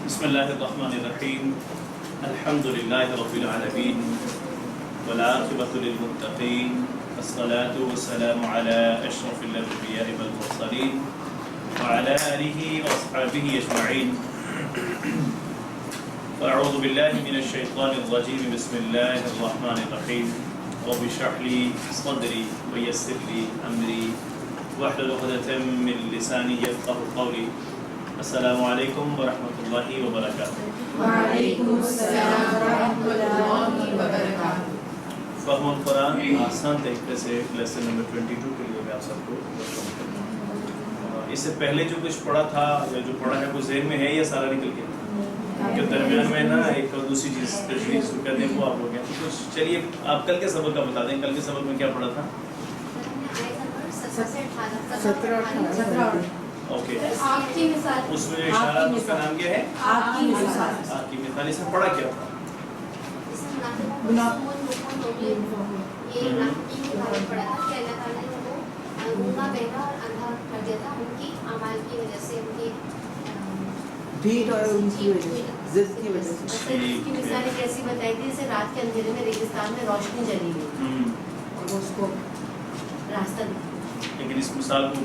بسم اللہ الرحمن الرحیم الحمد للہ رب العالمین والعاقبۃ للمتقین والصلاة والسلام علی اشرف الانبیاء والمرسلین وعلی آلہ واصحابہ اجمعین اعوذ باللہ من الشیطان الرجیم بسم اللہ الرحمن الرحیم رب اشرح لی صدری ویسر لی امری واحلل عقدۃ من لسانی یفقهوا قولی. السلام علیکم ورحمۃ اللہ وبرکاتہ. وعلیکم السلام ورحمۃ اللہ وبرکاتہ. فہم القرآن آسان طریقے سے لیسن نمبر 22 کے لیے میں آپ سب کو اس سے پہلے جو کچھ پڑھا تھا یا جو پڑھا ہے وہ ذہن میں ہے یا سارا نکل گیا؟ جو درمیان میں نا ایک اور دوسری چیز تشریح شروع کر دیں وہ آپ ہو گیا. تو چلیے آپ کل کے سبق کا بتا دیں. کل کے سبق میں کیا پڑھا تھا؟ اوکے. اس میں جو اشارہ اس کا نام کیا ہے؟ آپ کی مثال. آپ کی مثال. اس میں پڑھا کیا تھا؟ بھیڑ اور ان کی ضد کی وجہ سے اس کی مثالیں کیسی بتائی تھی جیسے رات کے اندھیرے میں ریگستان میں روشنی جلی ہوئی اور وہ اس کو راستہ دکھا. لیکن اس مثال کو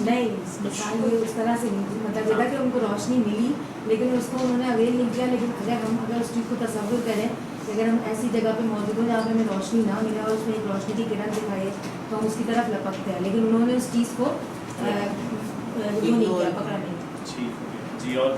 نہیں، اس مثال یہ اس طرح سے نہیں تھی. مطلب یہ تھا کہ ان کو روشنی ملی لیکن اس کو انہوں نے اویل نہیں کیا. لیکن اگر اس چیز کو تصور کریں کہ اگر ہم ایسی جگہ پہ موجود ہوں جہاں پہ ہمیں روشنی نہ ملے اور اس میں ایک روشنی کی کرن دکھائے تو ہم اس کی طرف لپکتے ہیں. لیکن انہوں نے اس چیز کو نہیں کیا، پکڑا نہیں. جی. اور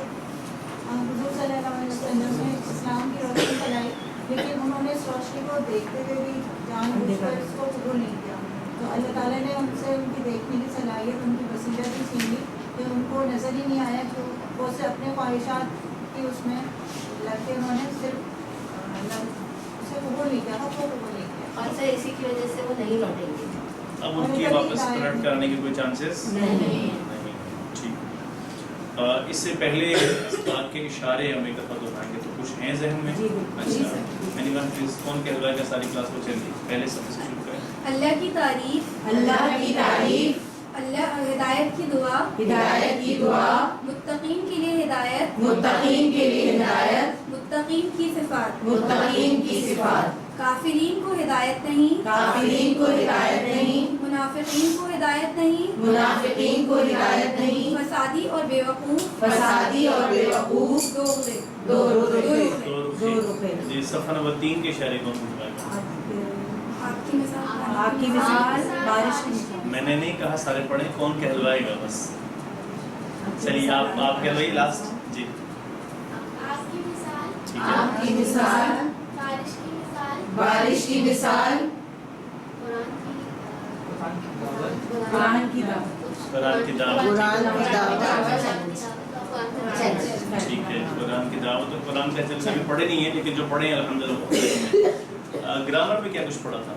حضور صلی اللہ علیہ وسلم نے اسلام کی روشنی پھیلائی لیکن انہوں نے اس روشنی کو دیکھتے ہوئے بھی جان بوجھ کر اس کو قبول نہیں کیا. تو اللہ تعالیٰ نے ان سے ان کی دیکھنے کی صلاحیت، ان کی بصیرت بھی چھین لی کہ ان کو نظر ہی نہیں آیا کہ وہ سے اپنے خواہشات کی اس میں لگ کے انہوں نے صرف اسے قبول نہیں کیا، حق کو قبول نہیں کیا. اور سر اسی کی وجہ سے وہ نہیں لوٹیں گے. اب ان کی واپس کنورٹ کرنے کے کوئی چانسز نہیں. ٹھیک. اس سے پہلے اسباب کے اشارے ہم ایک دفعہ دہرائیں گے. تو کچھ ہیں ذہن میں؟ اچھا. Any one please. کون کہہ رہا ہے کہ ساری کلاس کو چل گئی؟ پہلے سب سے شروع کریں. اللہ کی تعریف، اللہ کی تعریف، اللہ ہدایت کی دعا، ہدایت کی دعا، متقین کے لیے ہدایت، متقین کے لیے ہدایت، متقین کی صفات، متقین کی صفات، کافرین کو ہدایت نہیں، کافرین کو ہدایت نہیں، منافقین کو ہدایت نہیں، منافقین کو ہدایت نہیں، فسادی اور بے وقوف، فسادی اور بے وقوف، دو دو رخے. جی. صفحہ نمبر 3 کے اشارے کون سمجھ رہا ہے؟ آپ کی مثال، آپ کی مثال بارش کی مثال. میں نے نہیں کہا سارے پڑھیں. کون کہلوائے گا بس؟ چلیے آپ کہلوائیے لاسٹ. جی آپ کی مثال، ٹھیک ہے. آپ کی مثال بارش کی مثال، بارش کی مثال، قرآن کی قرآن کی دعوت. قرآن کی دعوت. اچھا. ٹھیک ہے. قرآن کی دعوت. اور قرآن کا جلسہ بھی پڑھے نہیں ہے لیکن جو پڑھے ہیں الحمدللہ. گرامر میں کیا کچھ پڑھا تھا؟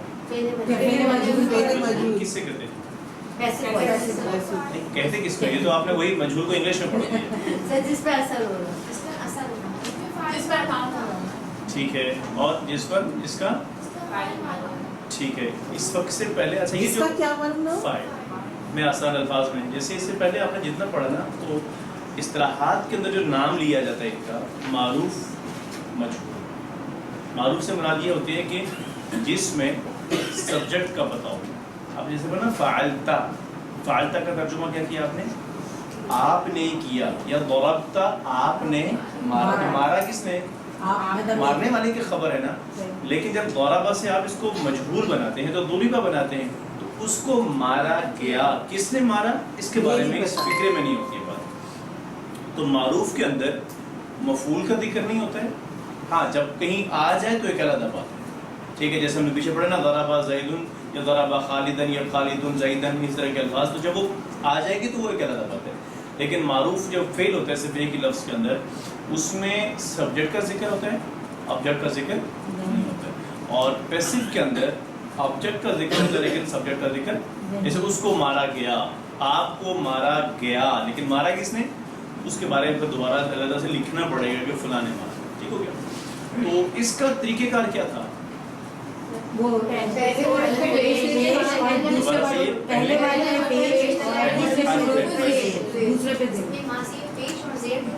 کس سے کہتے ہیں؟ کہتے کس کو؟ یہ تو آپ نے وہی مجہول کو انگلش میں پڑھ دیا. سر جس پہ اثر ہو رہا ہے، اس کا اثر ہونا، جس پر کام ہو رہا ہے. ٹھیک ہے. اور جس پر اس کا ٹھیک ہے. اس وقت سے پہلے اچھا یہ جو کیا مطلب؟ فائل میں آسان الفاظ میں جیسے اس سے پہلے آپ نے جتنا پڑھا نا تو اصطلاحات کے اندر جو نام لیا جاتا ہے ان کا معروف مجہول. معروف سے مراد یہ ہوتی ہے کہ جس میں سبجیکٹ کا بتاؤ. اب جیسے پڑھا فعلتا. فعلتا کا ترجمہ کیا کیا آپ نے؟ آپ نے کیا. یا ضربتا آپ نے مارا. مارا کس نے؟ مارنے والے کی خبر ہے نا. لیکن جب ضربا سے آپ اس کو مجہول بناتے ہیں تو ضربا بناتے ہیں تو اس کو مارا گیا. کس نے مارا اس کے بارے میں اس فکرے میں نہیں ہوتی ہے بات. تو معروف کے اندر مفعول کا ذکر نہیں ہوتا ہے. ہاں جب کہیں آ جائے تو ایک علیحدہ بات ہے. ٹھیک ہے. جیسے ہم نے پیچھے پڑھا نا ضربا زیدن یا ضربا خالدن یا خالدن زیدن اس طرح کے الفاظ. تو جب وہ آ جائے گی تو وہ ایک علیحدہ بات ہے. لیکن معروف جب فعل ہوتا ہے صرف ایک ہی لفظ کے اندر اس میں سبجیکٹ کا ذکر ہوتا ہے، آبجیکٹ کا ذکر نہیں ہوتا ہے. اور پیسو کے اندر آبجیکٹ کا ذکر ہوتا ہے لیکن سبجیکٹ کا ذکر. جیسے اس کو مارا گیا، آپ کو مارا گیا، لیکن مارا کس نے اس کے بارے میں پھر دوبارہ علیحدہ سے لکھنا پڑے گا کہ فلاں نے مارا. ٹھیک ہو گیا. تو اس کا طریقہ کار کیا تھا؟ وہ پہلے والے پیش اور دوسرے پہ ماضی پیش اور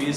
20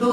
2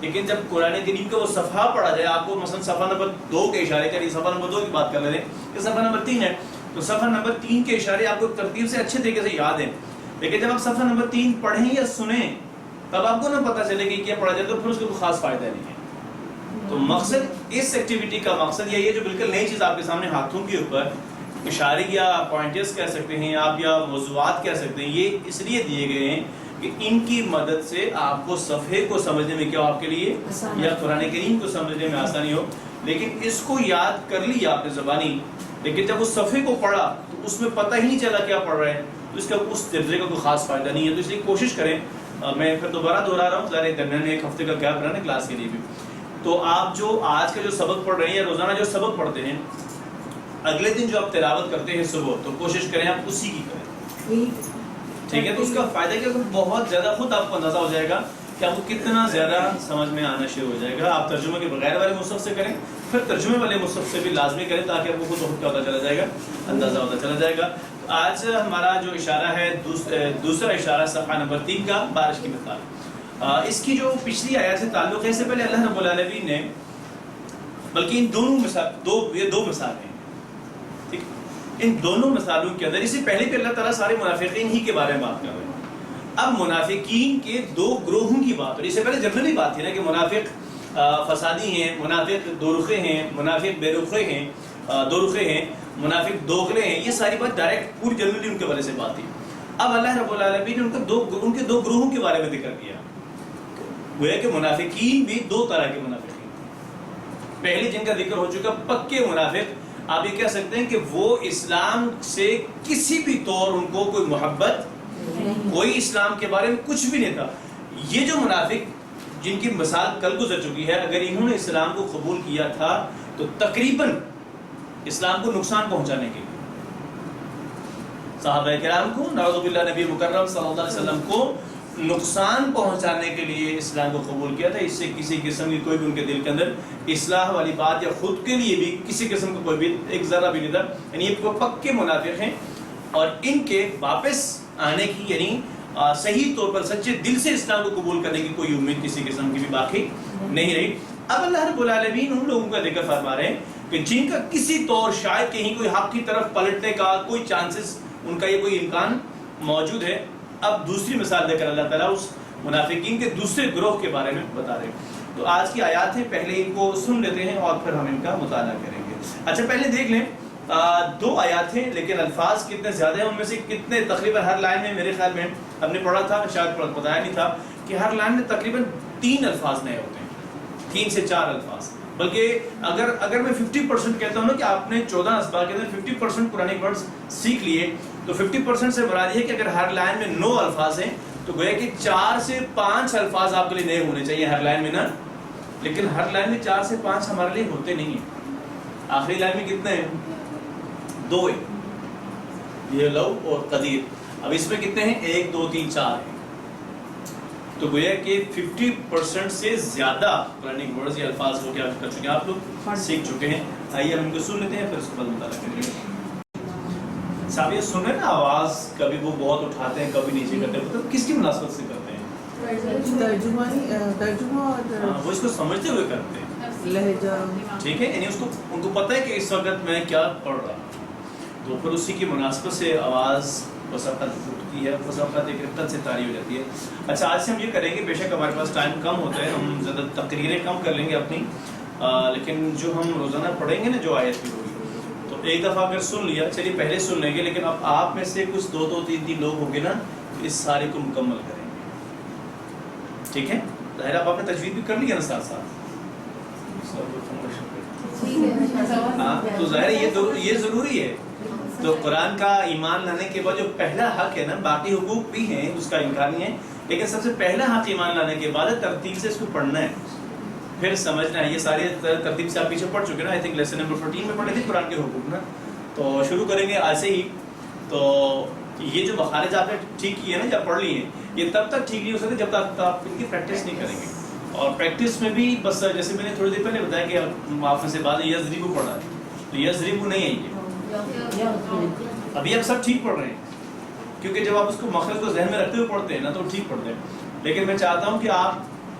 لیکن جب قرآن کریم کا وہ صفحہ پڑھا جائے، آپ کو مثلا صفحہ نمبر 2 کے اشارے کریے، صفحہ نمبر 2 کی بات کر لیتے ہیں کہ صفحہ نمبر 3 ہے، تو صفحہ نمبر 3 کے اشارے آپ کو ترتیب سے اچھے طریقے سے یاد ہیں، لیکن جب آپ صفحہ نمبر 3 پڑھیں یا سنیں تب آپ کو نہ پتہ چلے کہ کیا پڑھا جائے، تو پھر اس کا کوئی خاص فائدہ نہیں ہے۔ تو مقصد اس ایکٹیویٹی کا مقصد یہی ہے، جو بالکل نئی چیز آپ کے سامنے ہاتھوں کے اوپر اشارے یا پوائنٹرز کہہ سکتے ہیں آپ، یا موضوعات کہہ سکتے ہیں، یہ اس لیے دیے گئے ہیں کہ ان کی مدد سے آپ کو صفحے کو سمجھنے میں کیا آپ کے لیے یا قرآن کریم کو سمجھنے میں آسانی ہو۔ لیکن اس کو یاد کر لیا آپ نے زبانی، لیکن جب اس صفحے کو پڑھا تو اس میں پتہ ہی نہیں چلا کیا پڑھ رہے ہیں، تو اس کا اس درجے کا کوئی خاص فائدہ نہیں ہے۔ تو اس لیے کوشش کریں، میں پھر دوبارہ دہرا رہا ہوں، ظاہر درمیان میں ایک ہفتے کا گیپ رہا نا کلاس کے لیے بھی، تو آپ جو آج کا جو سبق پڑھ رہے ہیں یا روزانہ جو سبق پڑھتے ہیں، اگلے دن جو آپ تلاوت کرتے ہیں صبح، تو کوشش کریں آپ اسی کی کریں، ٹھیک ہے؟ تو اس کا فائدہ کیا، بہت زیادہ خود آپ کو اندازہ ہو جائے گا کہ آپ کو کتنا زیادہ سمجھ میں آنا شروع ہو جائے گا۔ آپ ترجمے کے بغیر والے مصحف سے کریں، پھر ترجمے والے مصحف سے بھی لازمی کریں، تاکہ آپ کو خود بخود کیا ہوتا چلا جائے گا، اندازہ ہوتا چلا جائے گا۔ آج ہمارا جو اشارہ ہے دوسرا اشارہ صفحہ نمبر 3 کا، بارش کی مثال۔ اس کی جو پچھلی آیات سے تعلق ہے، اس سے پہلے اللہ رب العالمین نے، بلکہ ان دونوں مثال یہ دو مثال ہیں، ٹھیک، ان دونوں مثالوں کے اندر، اس سے پہلے بھی اللہ تعالیٰ سارے منافقین ہی کے بارے میں بات کر رہے ہیں۔ اب منافقین کے 2 گروہوں کی بات ہو رہی ہے۔ اس سے پہلے جنرلی بات تھی نا کہ منافق فسادی ہیں، منافق دو رخے ہیں، منافق بے رخے ہیں، دو رخے ہیں، منافق دوغلے ہیں، یہ ساری بات ڈائریکٹ پوری جنرلی ان کے بارے سے بات تھی۔ اب اللہ رب العالمین نے ان کے 2 گروہوں کے بارے میں ذکر کیا، وہ ہے کہ منافقین بھی 2 طرح کے منافقین، پہلے جن کا ذکر ہو چکا پکے منافق، آپ یہ کہہ سکتے ہیں کہ وہ اسلام سے کسی بھی طور ان کو کوئی محبت، کوئی اسلام کے بارے میں کچھ بھی نہیں تھا۔ یہ جو منافق جن کی مثال کل گزر چکی ہے، اگر انہوں نے اسلام کو قبول کیا تھا تو تقریباً اسلام کو نقصان پہنچانے کے لیے، صحابہ کرام کو، نعوذ باللہ نبی مکرم صلی اللہ علیہ وسلم کو نقصان پہنچانے کے لیے اسلام کو قبول کیا تھا۔ اس سے کسی قسم کی کوئی بھی ان کے دل کے اندر اصلاح والی بات یا خود کے لیے بھی کسی قسم کا کوئی بھی ایک ذرہ بھی نہیں تھا۔ یعنی یہ پکے منافق ہیں، اور ان کے واپس آنے کی، یعنی صحیح طور پر سچے دل سے اسلام کو قبول کرنے کی کوئی امید کسی قسم کی بھی باقی نہیں رہی۔ اب اللہ رب العالمین ان لوگوں کا ذکر فرما رہے ہیں کہ جن کا کسی طور شاید کہیں کوئی حق کی طرف پلٹنے کا کوئی چانسز، ان کا یہ کوئی امکان موجود ہے۔ اب دوسری مثال دے کر اللہ تعالیٰ اس منافقین کے دوسرے گروہ کے بارے میں بتا رہے ہیں۔ تو آج کی آیات ہیں، پہلے ان کو سن لیتے ہیں اور پھر ہم ان کا مطالعہ کریں گے۔ اچھا، پہلے دیکھ لیں 2 آیات ہیں، لیکن الفاظ کتنے زیادہ ہیں، ان میں سے کتنے تقریباً ہر لائن میں، میرے خیال میں ہم نے پڑھا تھا، شاید بتایا نہیں تھا کہ ہر لائن میں تقریباً 3 الفاظ نئے ہوتے ہیں، 3 سے 4 الفاظ۔ بلکہ اگر میں 50% کہتا ہوں نا کہ آپ نے 14 اسباق کے اندر 50% قرآن ورڈز سیکھ لیے، تو 50% سے مراد یہ ہے کہ اگر ہر لائن میں 9 الفاظ ہیں تو گویا کہ 4 سے 5 الفاظ آپ کے لیے نئے ہونے چاہیے ہر لائن میں نا، لیکن ہر لائن میں 4 سے 5 ہمارے لیے ہوتے نہیں ہیں۔ آخری لائن میں کتنے ہیں؟ 2 ہیں، یہ لو اور قدیر۔ اب اس میں کتنے ہیں؟ 1 2 3 4 ہیں، تو گویا کہ 50% سے زیادہ قرآن ورڈز یا الفاظ وہ کیا کر چکے ہیں، آپ لوگ سیکھ چکے ہیں۔ آئیے ہم ان کو سن لیتے ہیں، پھر اس کے بعد مطالعہ کریں گے۔ صاحب یہ سن رہے نا آواز، کبھی وہ بہت اٹھاتے ہیں، کبھی نیچے کرتے ہیں، مطلب کس کی مناسبت سے کرتے ہیں؟ ترجمہ اور وہ اس کو سمجھتے ہوئے کرتے ہیں، لہجہ، ٹھیک ہے، یعنی ان کو پتہ ہے کہ اس وقت میں کیا پڑھ رہا ہوں، تو پھر اسی کی مناسبت سے آواز بس اوقات اٹھتی ہے، بس اوقات ایک رقت سے طاری ہو جاتی ہے۔ اچھا، آج سے ہم یہ کریں گے، بے شک ہمارے پاس ٹائم کم ہوتا ہے، ہم زیادہ تقریریں کم کر لیں گے اپنی، لیکن جو ہم روزانہ پڑھیں گے نا جو آیت کی ہوگی، تو ایک دفعہ اگر سن لیا، چلیے پہلے سن لیں گے، لیکن اب آپ میں سے کچھ 2 2 3 3 لوگ ہوں گے نا، تو اس سارے کو مکمل کریں گے، ٹھیک ہے؟ ظاہر آپ نے تجوید بھی کر لیا نا ساتھ ساتھ، ہاں، تو ظاہر یہ ضروری ہے۔ تو قرآن کا ایمان لانے کے بعد جو پہلا حق ہے نا، باقی حقوق بھی ہیں، اس کا انکار نہیں ہے، لیکن سب سے پہلا حق ایمان لانے کے بعد ترتیب سے اس کو پڑھنا ہے، پھر سمجھنا ہے۔ یہ ساری ترتیب سے آپ پیچھے پڑھ چکے نا، آئی تھنک لیسن نمبر 14 میں پڑھے تھے قرآن کے حقوق نا، تو شروع کریں گے آج سے ہی۔ تو یہ جو مخارج آپ نے ٹھیک کیے نا، جب پڑھ لیے، یہ تب تک ٹھیک نہیں ہو سکتے جب تک آپ ان کی پریکٹس نہیں کریں گے، اور پریکٹس میں بھی بس جیسے میں نے تھوڑی دیر پہلے بتایا کہ آپ میں سے بعد یزریبو پڑھا ہے، تو یزریبو نہیں ہے یہ، ابھی آپ سب ٹھیک پڑھ رہے ہیں، کیونکہ جب آپ اس کو مخرج کو ذہن میں رکھتے ہوئے پڑھتے ہیں نا تو ٹھیک پڑھتے ہیں، لیکن میں چاہتا ہوں کہ آپ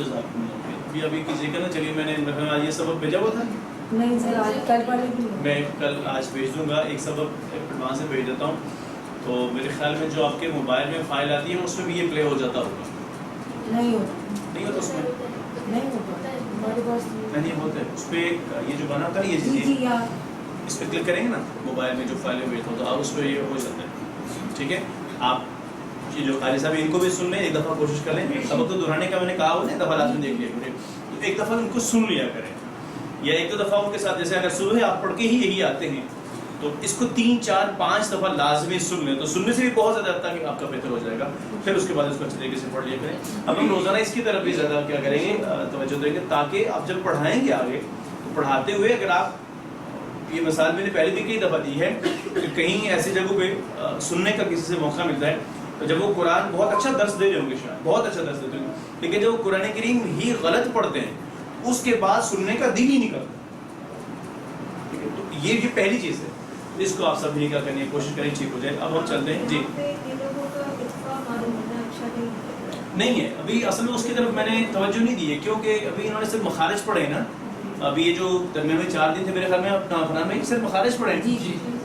ابھی ابھی کسی کا نا چلیے میں نے آج یہ سبق بھیجا ہوا تھا نہیں سر آج کل والے بھی نہیں. میں کل آج بھیج دوں گا ایک سبق وہاں سے بھیج دیتا ہوں. تو میرے خیال میں جو آپ کے موبائل میں فائل آتی ہے اس میں بھی یہ پلے ہو جاتا ہوگا. نہیں ہوتا, نہیں ہوتا اس میں نہیں ہوتا ہمارے پاس نہیں ہوتا ہے. اس پہ یہ جو بنا کر یہ جی جی یا اس پہ کلک کریں گے نا موبائل میں جو فائل بھیجتا ہوں تو آپ اس پہ یہ ہو جاتا ہے. ٹھیک ہے, آپ یہ جو قاری صاحب ان کو بھی سن لیں, ایک دفعہ کوشش کر لیں. سبق تو دہرانے کا میں نے کہا ہو نا, ایک دفعہ لازم دیکھ لیا کریں, تو ایک دفعہ ان کو سن لیا کریں, یا ایک دو دفعہ ان کے ساتھ جیسے اگر صبح آپ پڑھ کے ہی یہی آتے ہیں تو اس کو 3 4 5 دفعہ لازمی سن لیں. تو سننے سے بھی بہت زیادہ حد تک آپ کا بہتر ہو جائے گا. پھر اس کے بعد اس کو اچھے طریقے سے پڑھ لیا کریں. اب ہم روزانہ اس کی طرف بھی زیادہ کیا کریں گے, توجہ دیں گے, تاکہ آپ جب پڑھائیں گے آگے تو پڑھاتے ہوئے اگر آپ, یہ مثال میں نے پہلے بھی کئی دفعہ دی ہے کہ کہیں ایسی جگہوں پہ سننے کا کسی سے موقع ملتا ہے تو جب وہ قرآن بہت اچھا درس دے رہے ہوں گے, شاید بہت اچھا درس دیتے ہوں گے, لیکن جب وہ قرآن کریم ہی غلط پڑھتے ہیں اس کے بعد سننے کا دل ہی نہیں کرتا. تو یہ پہلی چیز ہے, اس کو آپ سب بھی کیا کریں, کوشش کریں ٹھیک ہو جائے. اب ہم چلتے ہیں. جی نہیں ہے ابھی اصل میں اس کی طرف میں نے توجہ نہیں دی ہے, کیونکہ ابھی انہوں نے صرف مخارج پڑھے ہیں نا. ابھی یہ جو درمیان میں 4 دن تھے میرے خیال میں اپنا میں صرف مخارج پڑھے ہیں.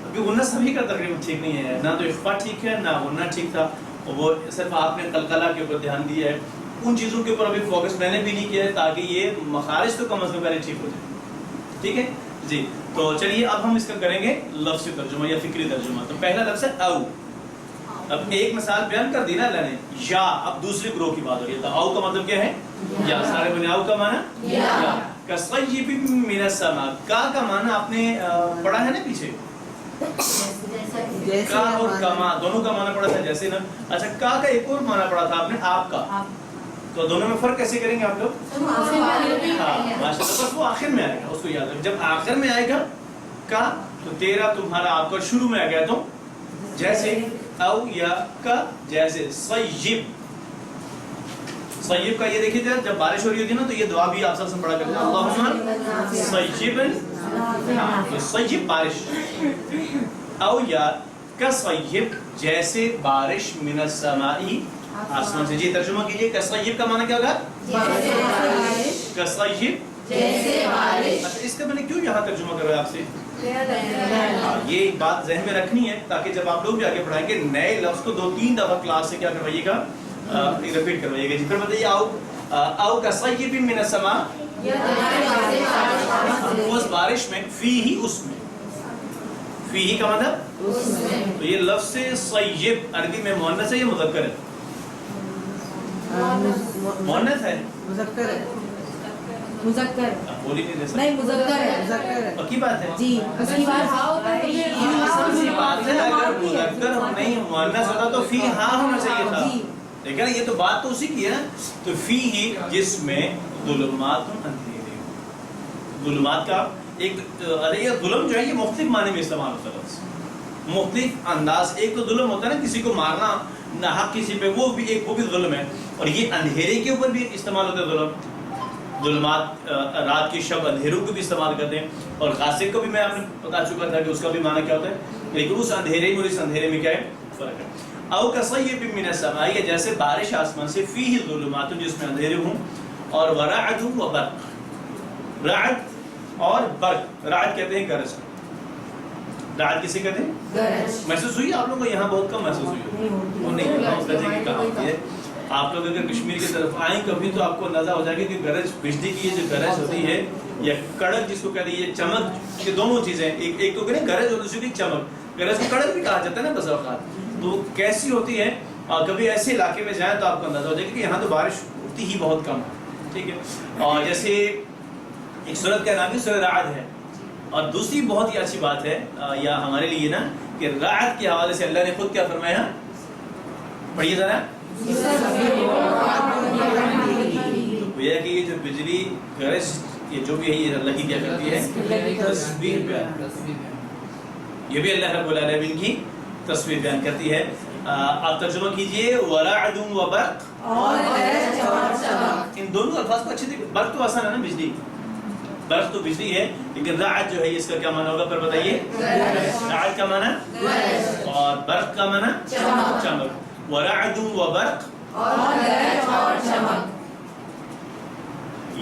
ابھی غنہ سبھی کا تقریباً ٹھیک نہیں ہے, نہ تو اخفا ٹھیک ہے نہ غنہ ٹھیک تھا. وہ صرف آپ نے قلقلہ کے اوپر دھیان دیا ہے, ان چیزوں کے اوپر ابھی فوکس میں نے بھی نہیں کیا ہے, تاکہ یہ مخارج تو کم از کم پہلے ٹھیک ہو جائے. ٹھیک ہے جی. تو چلیے اب ہم اس کا کریں گے لفظی ترجمہ یا فکری ترجمہ. تو پہلا لفظ ہے او. اب ایک مثال بیان کر دی نا اللہ نے, یا. اب دوسرے گروہ کی بات ہو رہی ہے. تو او کا مطلب کیا ہے؟ یا. سارے بنے او کا معنی یا. کصیب من السماء, کا معنی آپ نے پڑھا ہے نا پیچھے, کا اور کما دونوں کا معنی پڑھا تھا جیسے نا. اچھا کا ایک اور معنی پڑھا تھا آپ نے, آپ کا. تو دونوں میں فرق کیسے کریں گے آپ لوگ؟ ہاں ماشاءاللہ, بس وہ آخر میں آئے گا, اس کو یاد رکھیں. جب آخر میں آئے گا کا تو تیرا تمہارا آپ کا شروع میں آ گیا تو جیسے او یا کا, جیسے صیب. صیب کا یہ دیکھیے جب بارش ہو رہی ہوتی ہے نا تو یہ دعا بھی آپ سب سے پڑھا کرتے ہیں, اللہم صیبا. تو صیب بارش, او یا کا صیب جیسے بارش, من السماء آسمان سے. جی ترجمہ کیجئے, کصیب کا معنی کیا ہوگا؟ کصیب جیسے بارش. اچھا اس کا میں نے کیوں یہاں ترجمہ کر رہا ہے آپ سے, یہ بات ذہن میں رکھنی ہے تاکہ جب آپ لوگ بھی آگے پڑھائیں گے نئے لفظ کو 2-3 دفعہ کلاس سے کیا کروائیے گا, ریپیٹ کروائیے گا. جی پھر بتائیے او کصیب من السماء, اس بارش میں, فی ہی اس میں, فی ہی کا مطلب اس میں. تو یہ لفظ صیب عربی میں مؤنث ہے یا مذکر ہے؟ مؤنث ہے, مذکر ہے. مذکر بولی نہیں دے سکتے, نہیں مذکر ہے. مذکر ہے. پکی بات ہے. جی اس کی بات سی بات ہے, اگر مذکر نہیں مؤنث ہوتا تو فی ہاں ہونا چاہیے تھا. جی لیکن یہ تو بات تو اسی کی ہے نا. تو فی ہی جس میں ظلمات اندھیرے. ظلمات کا ایک یہ ظلم جو ہے یہ مختلف معنی میں استعمال ہوتا ہے, مختلف انداز. ایک تو ظلم ہوتا ہے نا کسی کو مارنا ناحق کسی پہ, وہ بھی ایک وہ بھی ظلم ہے. اور یہ اندھیرے کے اوپر بھی استعمال ہوتا ہے ظلم. ظلمات رات کی شب اندھیروں کو بھی استعمال کرتے ہیں, اور غاسق کو بھی میں آپ نے بتا چکا تھا کہ اس کا بھی معنی کیا ہوتا ہے. لیکن اس اندھیرے میں اور اس اندھیرے میں کیا ہے فرق ہے. او کصیب من السماء, جیسے بارش آسمان سے, فیہ ظلمات جس میں اندھیرے ہوں, اور ورعد و برق. رعد اور برق, رعد کہتے ہیں گرج. رعد کسے کہتے ہیں؟ گرج. محسوس ہوئی آپ لوگوں کو یہاں بہت کم محسوس ہوئی, وہ نہیں اس درجے کی کہاں ہوتی ہے. آپ لوگ اگر کشمیر کی طرف آئیں کبھی تو آپ کو اندازہ ہو جائے گا کہ گرج بجلی کی یہ جو گرج ہوتی ہے یا کڑک جس کو کہتے ہیں, یہ چمک, یہ دونوں چیزیں, ایک تو کہتے ہیں گرج اور دوسری کی چمک. گرج کو کڑک بھی کہا جاتا ہے نا بس اوقات. تو کیسی ہوتی ہے, اور کبھی ایسے علاقے میں جائیں تو آپ کو اندازہ ہو جائے گا کہ یہاں تو بارش ہوتی ہی بہت کم ہے. ٹھیک ہے. اور جیسے ایک سورت کا نام بھی سورۃ رعد ہے, اور دوسری بہت ہی اچھی بات ہے یا ہمارے لیے نا کہ رعد کے حوالے سے اللہ نے خود کیا فرمایا, پڑھیے ذرا. گویا کہ یہ جو بجلی گرج یہ جو بھی ہے یہ اللہ کی کیا کرتی ہے, تصویر بیان. یہ بھی اللہ رب العالمین کی تصویر بیان کرتی ہے. آپ ترجمہ کیجئے ورعد و برق, ان دونوں الفاظ کو اچھے سے. برق تو آسان ہے نا, بجلی, برق تو بجلی ہے, لیکن رعد جو ہے اس کا کیا معنی ہوگا پر بتائیے. رعد کا معنی اور برق کا معنی چمک. ورعد و برق,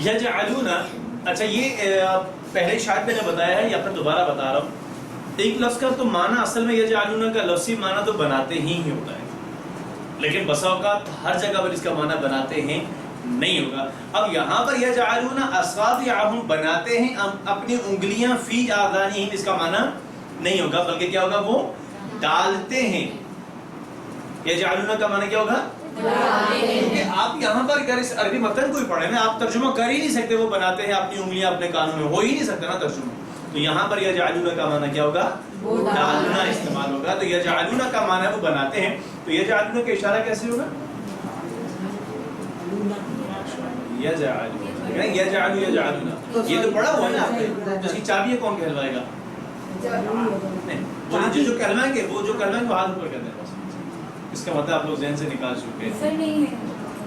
یجعلون، اچھا یہ پہلے شاید میں نے بتایا ہے یا پھر دوبارہ بتا رہا ہوں، ایک لفظ کا تو معنی اصل میں یجعلون کا لفظی معنی تو بناتے ہی ہوتا ہے، لیکن بسا اوقات ہر جگہ پر اس کا معنی بناتے ہیں نہیں ہوگا. اب یہاں پر یجعلون اصابعہم بناتے ہیں اپنی انگلیاں فی آذانہم، اس کا معنی نہیں ہوگا بلکہ کیا ہوگا، وہ ڈالتے ہیں. یجعلون کا معنی کیا ہوگا، کیونکہ آپ یہاں پر اگر اس عربی متن کو ہی پڑھیں نا، آپ ترجمہ کر ہی نہیں سکتے وہ بناتے ہیں اپنی انگلیاں اپنے کانوں میں، ہو ہی نہیں سکتا نا ترجمہ. تو یہاں پر یجعلون کا معنی کیا ہوگا، ڈالنا استعمال ہوگا. تو یجعلون کا معنی وہ بناتے ہیں. تو یجعلون کا اشارہ کیسے ہوگا، یجعلون. یہ تو پڑھا ہوا ہے نا آپ نے، اس کی چابی کون کہلوائے گا، جو کہلوائیں گے وہ وہ ہاتھ اوپر کہتے ہیں. اس کا مطلب آپ لوگ ذہن سے نکال چکے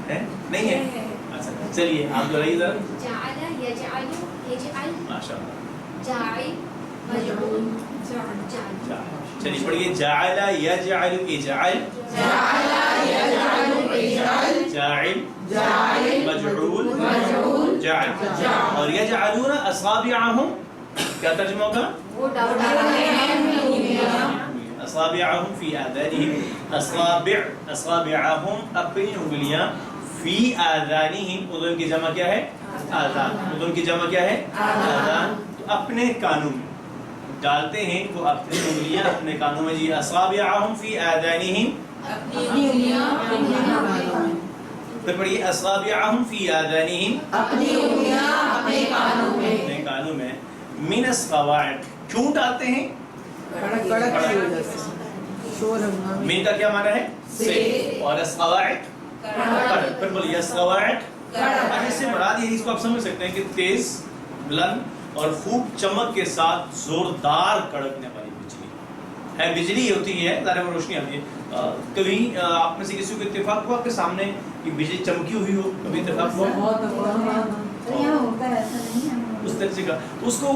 ہیں، نہیں ہے. اچھا چلیے آپ دوہرائیے ذرا. جعل یجعل یجعل ماشاء اللہ. جاعل مجعول چلیے پڑھیے. جعل یجعل اجعل، جاعل مجعول جعل. اور یجعلون اصابعہم کیا ترجمہ ہوگا، وہ ڈالتے اصابعہم فی آذانہم. اصابعہم اپنی انگلیاں، فی آذانہم اذن کی جمع کیا ہے، آذان. اذن کی جمع کیا ہے، آذان. تو اپنے کانوں میں ڈالتے ہیں وہ اپنی انگلیاں اپنے کانوں میں. جی اصابعہم فی آذانہم، پھر پڑھیے اصابعہم فی آذانہم، اپنے کانوں میں. من الصواعق، کیوں ڈالتے ہیں، کڑک کی وجہ سے شور ہنگامہ. من کا کیا معنی ہے، سے، اور الصواعق کڑک. پھر بولیے الصواعق، اب اس سے مراد یہ، اس کو آپ سمجھ سکتے ہیں کہ تیز، بلند اور خوب چمک کے ساتھ زوردار کڑکنے والی بجلی ہے. بجلی ہوتی ہے ظاہر میں روشنی آتی ہے. کبھی آپ میں سے کسی کو اتفاق ہوا آپ کے سامنے کہ بجلی چمکی ہوئی ہو، کبھی اتفاق ہوا یہاں ہوتا ہے ایسا نہیں ہے اس طرح سے کا. تو اس کو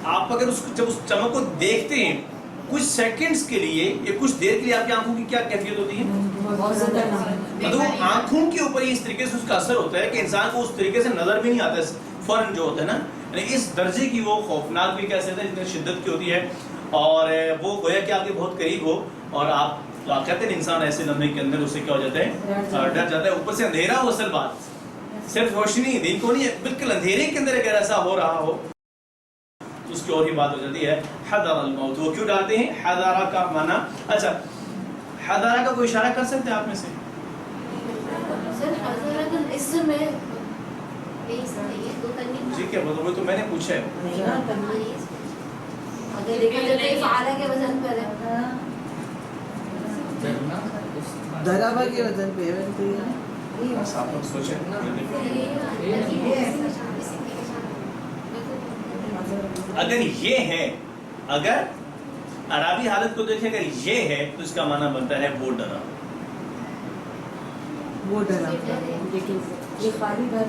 آپ اگر اس کو جب اس چمک کو دیکھتے ہیں کچھ سیکنڈز کے لیے یا کچھ دیر کے لیے، آپ کی آنکھوں کی کیا کیفیت ہوتی ہے، مطلب آنکھوں کے اوپر اس طریقے سے اس کا اثر ہوتا ہے کہ انسان کو اس طریقے سے نظر بھی نہیں آتا فوراً جو ہوتا ہے نا. یعنی اس درجے کی وہ خوفناک بھی کہہ سکتے ہیں جتنی شدت کی ہوتی ہے، اور وہ گویا کہ آپ کے بہت قریب ہو، اور آپ کہتے ہیں انسان ایسے لمحے کے اندر اسے کیا ہو جاتا ہے، ڈر جاتا ہے. اوپر سے اندھیرا ہو، اصل بات صرف روشنی دن کو نہیں، بالکل اندھیرے کے اندر اگر ایسا ہو رہا ہو تو اس کی اور ہی بات ہو جاتی ہے. حذر الموت، وہ کیوں ڈالتے ہیں، حذر کا معنی. اچھا حذر کا کوئی اشارہ کر سکتے ہیں آپ میں سے، سر حضرت اس میں جی کیا مطلب، تو میں نے پوچھا ہے. اگر دیکھا جائے تو فعالہ کے وزن پر ہے، ضربہ کے وزن پہ ہے. بس آپ لوگ سوچیں. اگر یہ ہے، اگر عربی حالت کو دیکھیں، اگر یہ ہے تو اس کا معنی بنتا ہے وہ ڈرا. وہ ڈرا. لیکن یہ خالی ڈر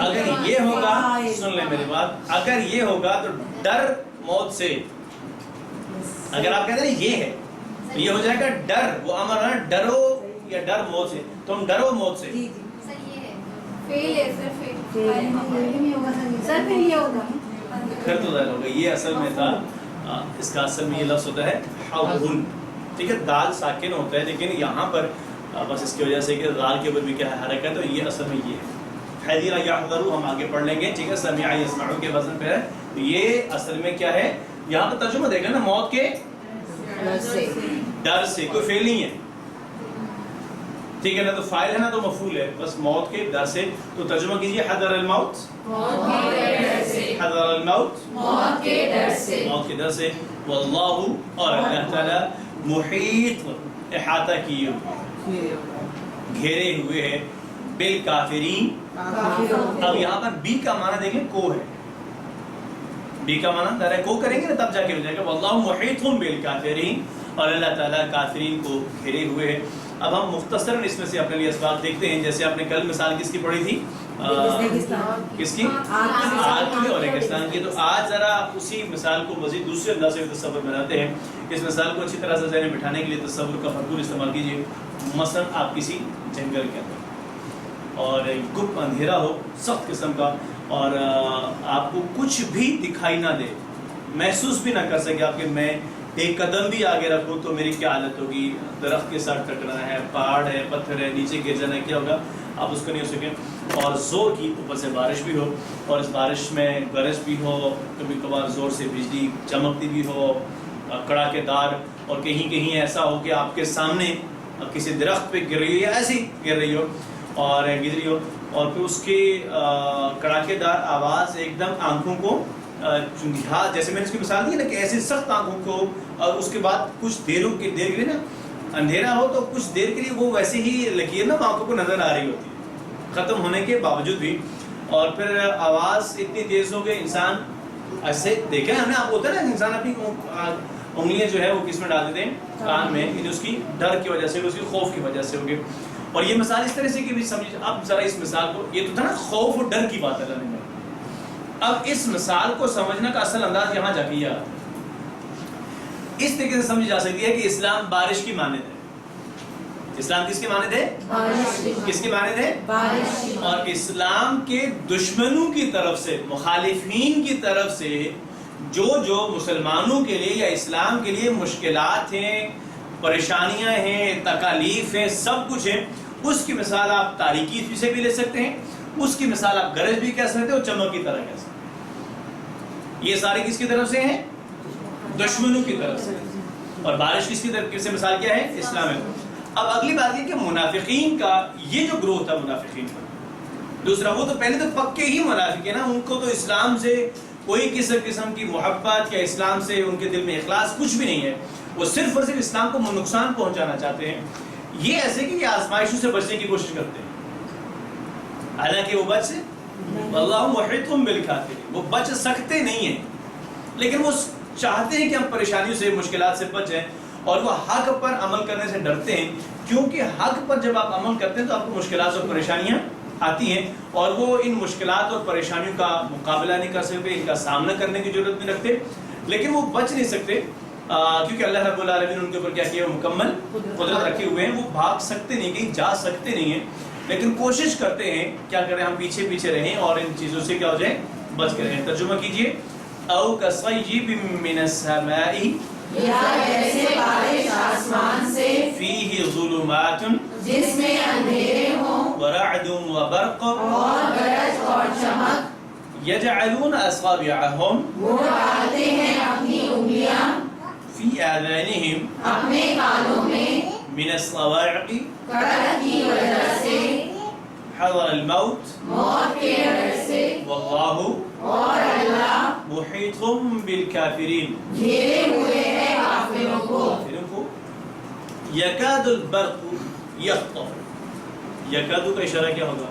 اگر یہ ہوگا، سن لیں میری بات، اگر یہ ہوگا تو ڈر موت سے. اگر آپ کہتے ہیں یہ ہے تو یہ ہو جائے گا ڈر، وہ امر ہے ڈرو یا ڈر موت سے، تم ڈرو موت سے. پھر تو ظاہر ہوگا یہ اصل میں تھا، اس کا اصل میں یہ لفظ ہوتا ہے حوضن. ٹھیک ہے، دال ساکن ہوتا ہے لیکن یہاں پر بس اس کی وجہ سے کہ دال کے اوپر بھی کیا ہے حرکت ہے، تو یہ اصل میں یہ ہے. حذر یحذر ہم آگے پڑھ لیں گے. ٹھیک ہے، سمع یسمع کے وزن پہ ہے. تو یہ اصل میں کیا ہے، یہاں پر ترجمہ دیکھ لیں نا، موت کے ڈر سے، کوئی فعل نہیں ہے. ٹھیک ہے نا، تو فاعل ہے نا تو مفعول ہے، بس موت کے ڈر سے. تو ترجمہ کیجیے حذر الموت، حذر الموت، موت کے ڈر سے. واللہ، اور اللہ تعالیٰ، محیط، احاطہ کیے ہوئے، گھیرے ہوئے ہے، بالکافرین. اب یہاں پر بی کا معنی دیکھیں کو ہے، بی کا معنی در ہے کو کریں گے نا تب جا کے ہو جائے گا. واللہ محیط بالکافرین، اور اللہ تعالیٰ کافرین کو گھیرے ہوئے ہے. اب ہم مختصراً اس میں سے اپنے لیے اسباق دیکھتے ہیں. جیسے آپ نے کل مثال کس کی پڑھی تھی، کس کی، آگ کی اور ریگستان کی. تو آج ذرا اسی مثال کو مزید دوسرے انداز سے تصور بناتے ہیں. اس مثال کو اچھی طرح سے ذہن میں بٹھانے کے لیے تصور کا بھرپور استعمال کیجیے. مثلا آپ کسی جنگل کے اندر، اور گپ اندھیرا ہو سخت قسم کا، اور آپ کو کچھ بھی دکھائی نہ دے، محسوس بھی نہ کر سکے آپ کہ میں ایک قدم بھی آگے رکھوں تو میری کیا حالت ہوگی، درخت کے ساتھ ٹکرانا ہے، پہاڑ ہے، پتھر ہے، نیچے گر جانا ہے، کیا ہوگا آپ اس کو نہیں ہو سکیں۔ اور زور کی اوپر سے بارش بھی ہو، اور اس بارش میں گرج بھی ہو، کبھی کبھار زور سے بجلی چمکتی بھی ہو، کڑاکے دار، اور کہیں کہیں ایسا ہو کہ آپ کے سامنے کسی درخت پہ گر رہی ہو یا ایسی گر رہی ہو اور گر رہی ہو، اور پھر اس کی کڑاکے دار آواز ایک دم آنکھوں کو جیسے میں نے اس کی مثال دی نا کہ ایسے سخت آنکھوں کو، اور اس کے بعد کچھ دیر کے لیے نا اندھیرا ہو تو کچھ دیر کے لیے وہ ویسے ہی لکیر نا آنکھوں کو نظر آ رہی ہوتی ہے ختم ہونے کے باوجود بھی، اور پھر آواز اتنی تیز ہو کہ انسان ایسے دیکھیں ہم نے، آپ ہوتا ہے نا انسان اپنی انگلیاں جو ہے وہ کس میں ڈال دیتے ہیں کان میں، اس کی ڈر کی وجہ سے، اس کی خوف کی وجہ سے ہوگی۔ اور یہ مثال اس طرح سے کہ بھی سمجھ، اب ذرا اس مثال کو، یہ تو تھا نا خوف اور ڈر کی بات ہے اللہ نے، اب اس مثال کو سمجھنا کا اصل انداز یہاں جا کے یہ آتا ہے۔ اس طریقے سے سمجھی جا سکتی ہے کہ اسلام بارش کی مانند ہے۔ اسلام کس کی مانند ہے؟ کس کی مانند ہے؟ بارش۔ اور اسلام کے دشمنوں کی طرف سے، مخالفین کی طرف سے جو مسلمانوں کے لیے یا اسلام کے لیے مشکلات ہیں، پریشانیاں ہیں، تکالیف ہیں، سب کچھ ہے، اس کی مثال آپ تاریکی سے بھی لے سکتے ہیں، اس کی مثال آپ گرج بھی کہہ سکتے ہو، چمک کی طرح کہہ سکتے ہیں۔ یہ سارے کس کی طرف سے ہیں؟ دشمنوں کی طرف سے۔ اور بارش کس کی طرف سے مثال کیا ہے؟ اسلام ہے۔ اب اگلی بات یہ کہ منافقین کا یہ جو گروہ تھا منافقین کا، دوسرا وہ تو پہلے تو پکے ہی منافق ہیں نا، ان کو تو اسلام سے کوئی قسم کی محبت یا اسلام سے ان کے دل میں اخلاص کچھ بھی نہیں ہے، وہ صرف اور صرف اسلام کو نقصان پہنچانا چاہتے ہیں۔ یہ ایسے کہ یہ آزمائشوں سے بچنے کی کوشش کرتے ہیں، حالانکہ وہ بچ واللہ محیط بالکافرین، وہ بچ سکتے نہیں ہیں، لیکن وہ چاہتے ہیں کہ ہم پریشانیوں سے، مشکلات سے بچ جائیں، اور وہ حق پر عمل کرنے سے ڈرتے ہیں، کیونکہ حق پر جب آپ عمل کرتے ہیں تو آپ کو مشکلات اور پریشانیاں آتی ہیں، اور وہ ان مشکلات اور پریشانیوں کا مقابلہ نہیں کر سکتے، ان کا سامنا کرنے کی ضرورت نہیں رکھتے، لیکن وہ بچ نہیں سکتے کیونکہ اللہ رب العالمین ان کے اوپر کیا کیا، مکمل قدرت رکھے ہوئے ہیں، وہ بھاگ سکتے نہیں، کہیں جا سکتے نہیں ہیں، لیکن کوشش کرتے ہیں کیا کریں، ہم پیچھے پیچھے رہیں اور ان چیزوں سے کیا ہو جائیں، بچ کے رہیں۔ ترجمہ کیجئے، او کصیب من السماء، یا جیسے بارش آسمان سے، فیہ ظلمات، جس میں اندھیرے ہوں، ورعد وبرق، اور گرج اور چمک، یجعلون اصابعہم، وہ ڈالتے ہیں اپنی انگلیاں فی آذانہم، اپنے کانوں میں، من الصواعق، کڑک کی وجہ سے، حضر الموت، موت کے ڈر سے، واللہ اور اللہ محیط بالکافرین، گھیرے ہوئے ہیں کافروں کو۔ یکاد البرق یخطف، یکادو کا اشارہ کیا ہوگا؟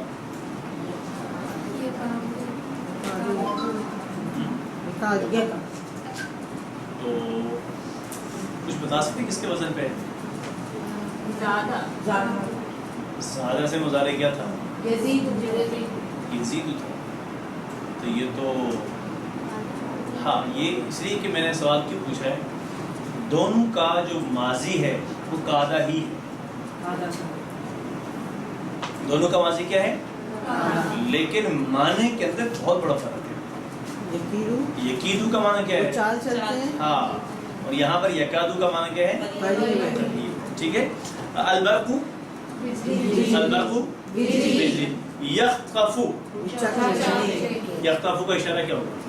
تو کچھ بتا سکتے کس کے وزن پہ ہے؟ زیادہ سے مضارع کیا تھا؟ یزید تھا، تو یہ تو ہاں، یہ اس لیے کہ میں نے سوال کیوں پوچھا ہے، دونوں کا جو ماضی ہے وہ قادہ ہی ہے، دونوں کا ماضی کیا ہے، لیکن معنی کے اندر بہت بڑا فرق ہے۔ یکیدو کا معنی کیا ہے؟ چال چلتے ہیں، ہاں، اور یہاں پر یکادو کا معنی کیا ہے؟ ٹھیک ہے۔ البرق، البرق بجلی، یخطفو، یخطفو کا اشارہ کیا ہوگا؟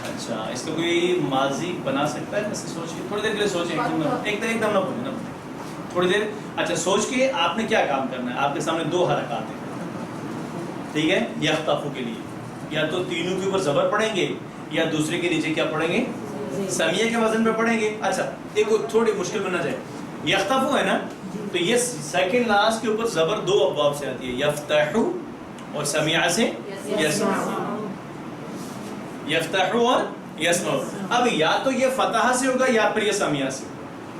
اچھا، اس کا کوئی ماضی بنا سکتا ہے؟ ایسے سوچ کے تھوڑی دیر کے لیے سوچیں، ایک دم نہ بولیں، تھوڑی دیر اچھا سوچ کے آپ نے کیا کام کرنا ہے۔ آپ کے سامنے دو حرکات ہیں، ٹھیک ہے، یخطفو کے لیے یا تو تینوں کے اوپر زبر پڑھیں گے یا دوسرے کے نیچے کیا پڑھیں گے، سمیہ کے وزن پہ پڑھیں گے۔ اچھا ایک تھوڑی مشکل بننا چاہیے، یخطفو ہے نا، تو یہ سیکنڈ لاسٹ کے اوپر زبر دو ابواب سے آتی ہے، یفتحو اور سمیع سے یسمع، یفتحو اور یسمع۔ اب یا تو یہ فتح سے ہوگا یا پھر یہ سمیع سے،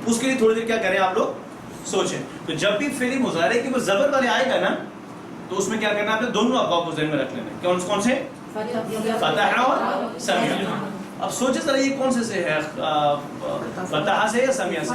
اس کے لیے تھوڑی دیر کیا کریں آپ لوگ سوچیں۔ تو جب بھی فعل مضارع کے اوپر زبر والے آئے گا نا تو اس میں کیا کرنا ہے، آپ نے دونوں ابواب کو ذہن میں رکھ لینا، کون سے، فتح اور سمیع۔ اب سوچے ذرا یہ کون سے ہے، فتح سے یا سمیع سے؟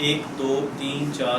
1 2 3 4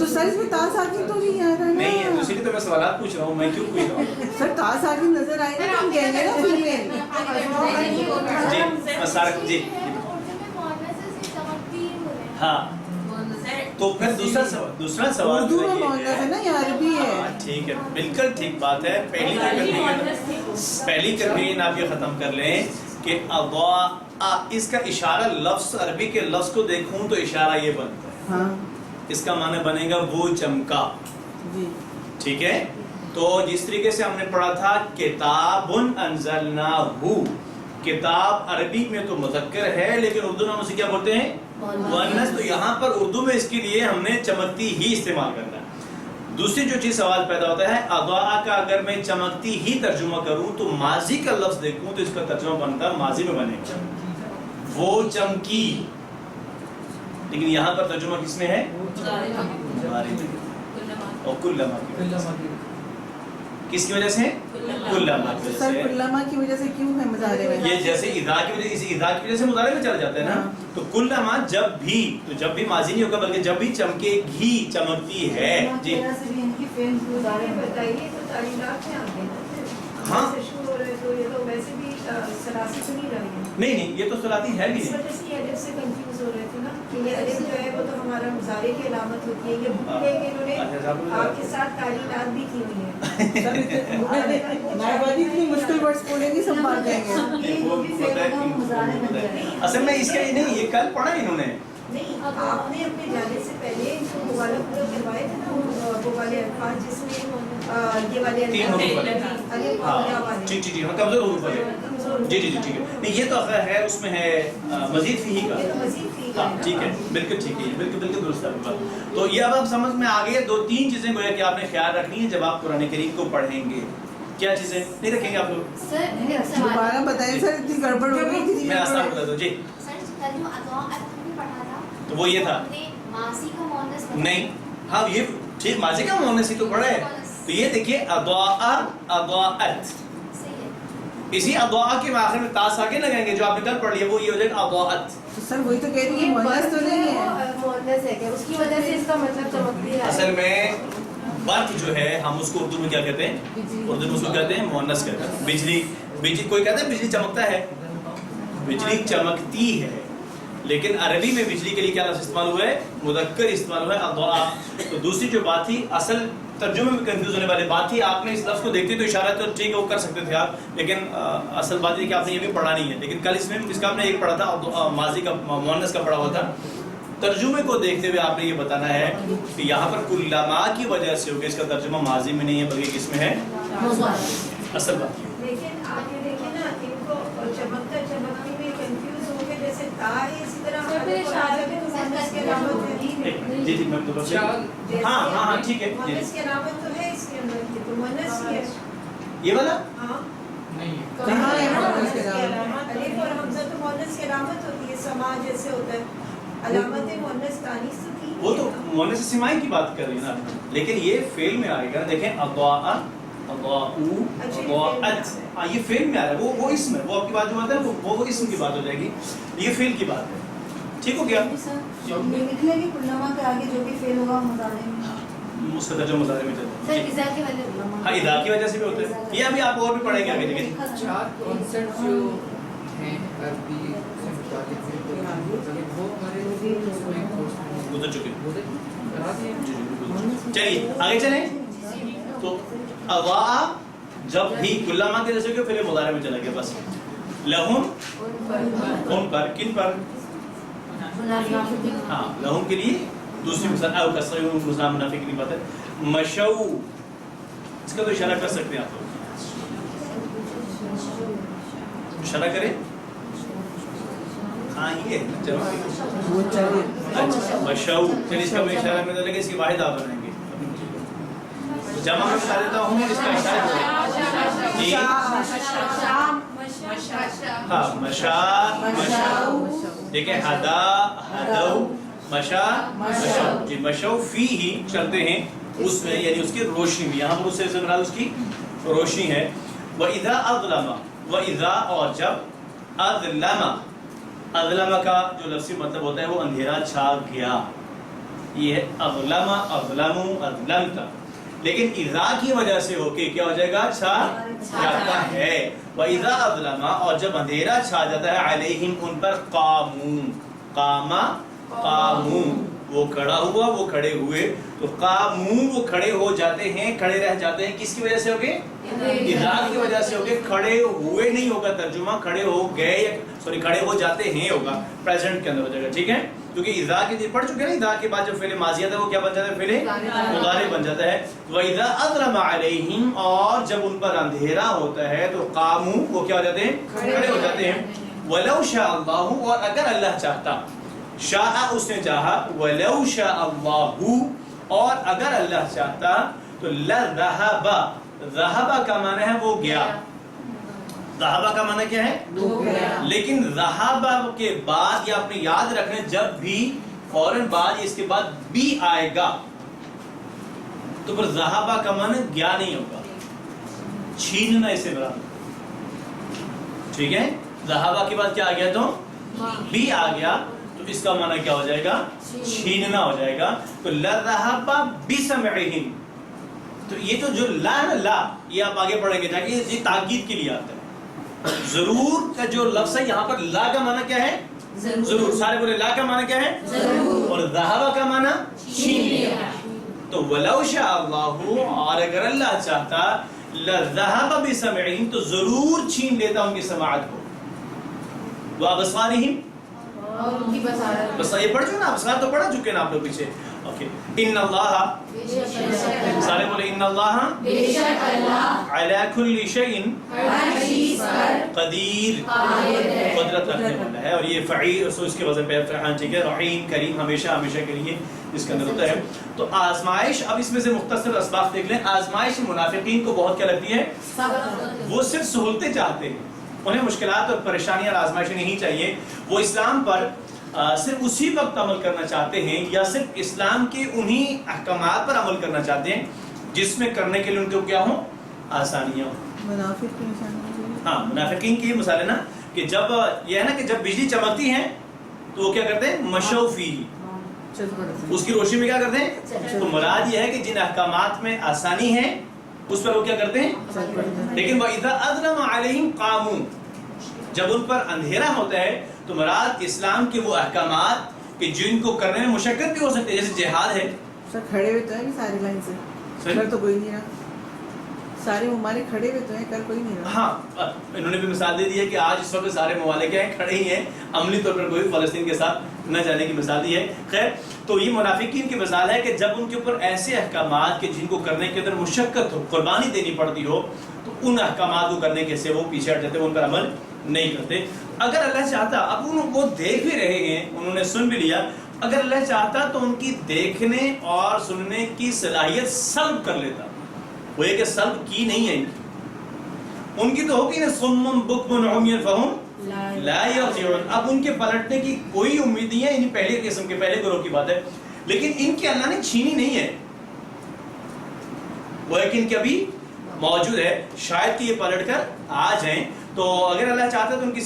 تو سر اس میں تا ساکن تو نہیں آ رہا نا. نہیں ہے، اسی لیے تو میں سوالات پوچھ رہا ہوں، میں کیوں پوچھ رہا ہوں. سر تا ساکن نظر آئے نا تو ہم کہیں گے نا فیمیل. جی مسارک جی ہاں. تو پھر دوسرا سوال اردو میں مونس ہے نا، یہ عربی ہے. ٹھیک ہے، بالکل ٹھیک بات ہے. پہلی کنفیوژن آپ یہ ختم کر لیں کہ اضاء، اس کا اشارہ لفظ عربی کے لفظ کو دیکھوں تو اشارہ یہ بنتا ہے. ہاں اس کا معنی بنے گا وہ چمکا. جی ٹھیک ہے. تو جس طریقے سے ہم نے پڑھا تھا کتاب انزلناہ، کتاب عربی میں تو مذکر ہے لیکن اردو میں ہم اسے کیا بولتے ہیں؟ مؤنث. تو یہاں پر اردو میں اس کے لیے ہم نے چمکتی ہی استعمال کرنا ہے. دوسری جو چیز سوال پیدا ہوتا ہے، اضاء کا اگر میں چمکتی ہی ترجمہ کروں تو ماضی کا لفظ دیکھوں تو اس کا ترجمہ بنتا ماضی میں بنے گا وہ چمکی. لیکن یہاں پر ترجمہ کس میں ہے؟ مضارع میں. اور کلما کس کی وجہ سے؟ کلما کی وجہ سر سے. کلما کی وجہ سے کیوں ہے مظاہرے میں؟ یہ جیسے اذا کی وجہ، اسی اذا کی وجہ سے مضارع میں چلا جاتا ہے نا. تو کلما جب بھی، تو جب بھی ماضی نہیں ہوگا بلکہ جب بھی چمکے گی، چمکتی ہے. جی بتائیے تو تعلیمات میں آتے ہیں ہاں. شروع ہو رہے تو یہ تو ویسے بھی سلاسی تو نہیں رہی ہے. نہیں یہ تو صلاتی ہے بھی اس نہیں. وجہ سے یہ الف سے کنفیوز ہو رہے تھے نا کہ یہ الف جو ہے وہ تو ہمارا مظاہرے کی علامت ہوتی ہے. یہ بھول گئے کہ انہوں نے آپ کے ساتھ تعلیمات بھی کی ہوئی ہیں. نائبادی اتنی مشکل ورڈز بولیں گی سب بات جائیں گے. اصل میں اس کا یہ نہیں، یہ کل پڑھا انہوں نے. نہیں، آپ نے اپنے جانے سے پہلے ان کو مبالغ پورا کروائے تھے نا وہ والے الفاظ جس میں یہ والے تین حروف والے. ہاں ٹھیک ٹھیک ٹھیک، ہاں کمزور حروف والے. جی جی جی ٹھیک ہے. نہیں یہ تو ہے اس میں ہے مزید فیہ کا. ہاں ٹھیک ہے، بالکل ٹھیک ہے، بالکل بالکل درست ہے آپ کی بات. تو یہ اب آپ سمجھ میں آ گئے. 2-3 چیزیں گویا کہ آپ نے خیال رکھنی ہے جب آپ قرآن کریم کو پڑھیں گے. کیا چیزیں نہیں رکھیں گے آپ لوگ؟ سر ایک سوال دوبارہ بتائیں سر، اتنی گڑبڑ ہو گئی. میں آسان بتا دوں. جی سر کل جو اضاء نے پڑھا تھا تو وہ یہ تھا ماضی کا مؤنث نہیں. ہاں یہ ٹھیک، ماضی کا مؤنث ہی تو پڑھا ہے. تو یہ دیکھیے اضاء، اضاءت، صحیح ہے. اسی اضاء کے آخر میں تا ساکن لگائیں گے جو آپ نے کل پڑھ لیا، وہ یہ ہو جائے گا اضاءت. سر وہی تو کہہ رہی ہے مؤنث تو نہیں ہے. مؤنث ہے کہ اس کی وجہ سے اس کا مطلب چمکتی ہے. اصل میں برق جو ہے ہم اس کو اردو میں کیا کہتے ہیں؟ اردو میں اس کو کہتے ہیں مؤنث کہتے ہیں. بجلی کوئی کہتا ہے بجلی چمکتا ہے، بجلی چمکتی ہے. لیکن عربی میں بجلی کے لیے کیا لفظ استعمال ہوا ہے؟ مذکر استعمال ہوا ہے اضاء. تو دوسری جو بات تھی، اصل ترجمے میں کنفیوز ہونے والی بات تھی، آپ نے اس لفظ کو دیکھتے تو اشارہ تو ٹھیک ہے وہ کر سکتے تھے آپ، لیکن اصل بات یہ کہ آپ نے یہ بھی پڑھا نہیں ہے. لیکن کل اس میں اس کا آپ نے ایک پڑھا تھا ماضی کا مؤنث کا پڑھا ہوا تھا. ترجمے کو دیکھتے ہوئے آپ نے یہ بتانا ہے کہ یہاں پر کلما کی وجہ سے ہوگا، اس کا ترجمہ ماضی میں نہیں ہے بلکہ کس میں ہے؟ اصل بات. لیکن آپ یہ دیکھیں نا ان کو چمکتا چمکتی میں کنفیوز ہو کے جیسے تا ہے اسی طرح مؤنث کی علامت ہے. جی جی میں ہاں ٹھیک ہے. مؤنث کی علامت تو ہے اس کے اندر کی، تو مؤنث ہی ہے. یہ والا ہاں کہاں ہے مؤنث کی علامت؟ الف اور حمزہ تو مؤنث کی علامت ہوتی ہے. سما جیسے ہوتا ہے علامت مؤنث تانیث تو تھی. وہ تو مؤنث سمائی کی بات کر رہی ہے نا. لیکن یہ فعل میں آئے گا. دیکھیں اضاء، اضاءت، یہ فعل میں آ رہا ہے. وہ اسم ہے. وہ آپ کی بات جو بات ہے وہ اسم کی بات ہو جائے گی. یہ فعل کی بات ہے. ٹھیک ہو گیا؟ نکلے گی کلما کے آگے جو بھی فیل ہوگا مظاہرے میں، اس کا ترجمہ مظاہرے میں چلتا سر ہے. اذا کی وجہ سے ہاں اذا کی وجہ سے بھی ہوتا ہے. یہ ابھی آپ اور بھی پڑھیں گے آگے. دیکھیں 4 کانسیپٹ جو ہیں عربی سے متعلق وہ ہمارے گزر چکے. چلیے آگے چلیں. تو اضاء جب بھی کلما کے جیسے کہ پھر مضارع میں چلا گیا. بس لہم ان پر، کن پر؟ ہاں لہم کے لیے دوسری مثال او کسر مسلم منافق کی بات ہے. مشو، اس کا تو اشارہ کر سکتے ہیں آپ لوگ. اشارہ کریں. ہاں یہ چلو وہ چلیے. اچھا مشو. چلیے اس کا میں اشارہ میں لگے، اس کی واحد آپ بنائیں گے. جمع میں بتا دیتا ہوں اس کا اشارہ کریں. جی ہاں مشا، مشاؤ. دیکھیں ہدا، ہدو، مشا، مشاؤ. جی مشو فی ہی چلتے ہیں اس میں، یعنی اس کی روشنی میں. یہاں پر اس سے مراد اس کی روشنی ہے. وَإِذَا أَظْلَمَ، وَإِذَا اور جب، أَظْلَمَ، اظلم کا جو لفظی مطلب ہوتا ہے وہ اندھیرا چھا گیا. یہ ہے اظلم اظلم اظلمت، لیکن اذا کی وجہ سے ہو کے کیا ہو جائے گا؟ چھا جاتا ہے. وَإِذَا أَظْلَمَ، اور جب اندھیرا چھا جاتا ہے، علیہم ان پر، قاموا، قاما قاموا، وہ کھڑا ہوا، وہ کھڑے ہوئے، تو قاموا وہ کھڑے ہو جاتے ہیں، کھڑے رہ جاتے ہیں. کس کی وجہ سے ہوگے؟ اذا کی وجہ سے ہوگے. کھڑے ہوئے نہیں ہوگا ترجمہ، کھڑے ہو گئے یا سوری کھڑے ہو جاتے ہیں ہوگا، پریزنٹ کے اندر ہو جائے گا. ٹھیک ہے، کیونکہ اذا کے پڑھ چکے نا، اذا کے بعد جو فعل ماضی آتا ہے وہ کیا بن جاتا ہے؟ فعل مضارع بن جاتا ہے. وَإِذَا أَظْلَمَ عَلَيْهِمْ، اور جب ان پر اندھیرا ہوتا ہے تو قاموا وہ کیا ہو جاتے ہیں؟ کھڑے ہو جاتے ہیں. وَلَوْ شَاءَ اللَّهُ، اور اگر اللہ چاہتا، شاء اس نے چاہا، وَلَوْ شَاءَ اللَّهُ، اور اگر اللہ چاہتا تو لَذَهَبَ، ذَهَبَ کا معنی ہے وہ گیا، ذہابہ کا معنی کیا ہے؟ لیکن ذہابہ کے بعد یا اپنے یاد رکھنے، جب بھی فوراً بعد اس کے بعد بھی آئے گا تو پھر ذہابہ کا معنی گیا نہیں ہوگا، چھیننا اسے برابر. ٹھیک ہے، ذہابہ کے بعد کیا آ گیا؟ تو بھی آ گیا، تو اس کا معنی کیا ہو جائے گا؟ چھیننا ہو جائے گا. تو لَذَهَبَ بِسَمْعِهِمْ، تو یہ تو جو لا ہے لا، یہ آپ آگے پڑھیں گے جا کے، یہ تاکید کے لیے آتا ہے. ضرور کا جو لفظ ہے یہاں پر، لا کا معنی کیا ہے؟ ضرور. سارے بولے لا کا معنی کیا ہے؟ ضرور. اور ذہابہ کا معنی چھین لیا. تو وَلَوْ شَاءَ اللَّهُ، اور اگر اللہ چاہتا، لَذَهَبَ بِسَمْعِهِمْ، تو ضرور چھین لیتا ان کی سماعت کو، وَأَبْصَارِهِمْ، اور ان کی بصارت. بس یہ پڑھ چکے نا، ابصار تو پڑھا چکے نا آپ لوگ پیچھے. اوکے. ان اللہ، سارے بولے ان اللہ، بے شک اللہ علی کل شیء ہر چیز پر قدیر، قادر ہے، قدرت رکھنے والا ہے. اور یہ فعیل، سو اس کے وزن پہ فرحان، ٹھیک ہے، رحیم کریم، ہمیشہ ہمیشہ کے لیے اس کے اندر ہوتا ہے. تو آزمائش، اب اس میں سے مختصر اسباق دیکھ لیں. آزمائش منافقین کو بہت کیا لگتی ہے؟ وہ صرف سہولتیں چاہتے ہیں، انہیں مشکلات اور پریشانیاں اور آزمائشیں نہیں چاہیے. وہ اسلام پر صرف اسی وقت عمل کرنا چاہتے ہیں، یا صرف اسلام کے انہی احکامات پر عمل کرنا چاہتے ہیں جس میں کرنے کے لیے ان کو کیا ہوں؟ آسانیاں ہوں. منافق کی نشانی. ہاں، منافقین کی مثال ہے نا کہ جب یہ ہے نا کہ جب بجلی چمکتی ہیں تو وہ کیا کرتے ہیں؟ مشوا فیہ، چل پڑتے اس کی روشنی میں کیا کرتے ہیں؟ تو مراد یہ ہے کہ جن احکامات میں آسانی ہے اس پر وہ کیا کرتے ہیں؟ چل پڑتے ہیں. لیکن وَإِذَا أَظْلَمَ عَلَيْهِمْ قَامُوا، جب ان پر اندھیرا ہوتا ہے تو مراد اسلام کے وہ احکامات کہ جن کو کرنے میں مشقت بھی ہو سکتی ہے، جیسے جہاد ہے. سر کھڑے ہوئے تو ہیں ساری لائن سے، کر تو کوئی نہیں رہا، سارے ممالک کھڑے ہوئے تو ہیں، کر کوئی نہیں رہا. ہاں، انہوں نے بھی مثال دے دی ہے کہ آج اس وقت سارے ممالک ہیں کھڑے ہی ہیں، عملی طور پر کوئی فلسطین کے ساتھ نہ جانے کی مثال دی ہے. خیر، تو یہ منافقین کی مثال ہے کہ جب ان کے اوپر ایسے احکامات کہ جن کو کرنے کے اندر مشقت ہو، قربانی دینی پڑتی ہو، تو ان احکامات کو کرنے کے سے وہ پیچھے ہٹ جاتے ہیں، ان پر عمل نہیں کرتے. اگر اللہ چاہتا، اب وہ دیکھ بھی رہے ہیں، انہوں نے سن بھی لیا، اگر اللہ چاہتا تو ان کی دیکھنے اور سننے کی صلاحیت سلب کر لیتا. وہ یہ کہ سلب کی نہیں ہے ان کی، تو ہوگی نا صم بکم عمی فہم لا یرجعون. اب ان کے پلٹنے کی کوئی امید نہیں ہے، ان پہلے قسم کے پہلے گروہ کی بات ہے. لیکن ان کی اللہ نے چھینی نہیں ہے، وہ ہے کہ ان کے ابھی موجود ہے، شاید کہ یہ پلٹ کر آ جائیں. تو اگر اللہ چاہتا تو ان کی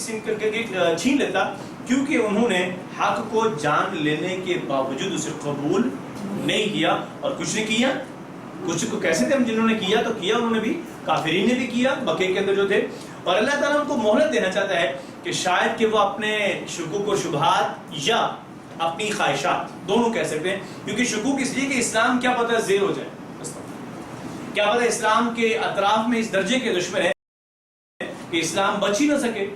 چھین لیتا، کیونکہ انہوں نے حق کو جان لینے کے باوجود اسے قبول نہیں کیا اور کچھ نہیں کیا. کچھ کو کیسے تھے جنہوں نے کیا تو کیا، انہوں نے بھی، کافرین نے بھی کیا مکے کے اندر جو تھے. اور اللہ تعالیٰ ان کو مہلت دینا چاہتا ہے کہ شاید کہ وہ اپنے شکوک و شبہات یا اپنی خواہشات دونوں کہہ سکتے ہیں، کیونکہ شکوک اس لیے کہ اسلام کیا پتہ زیر ہو جائے، کیا پتہ اسلام کے اطراف میں اس درجے کے دشمن ہے کہ اسلام بچ ہی نہ سکے.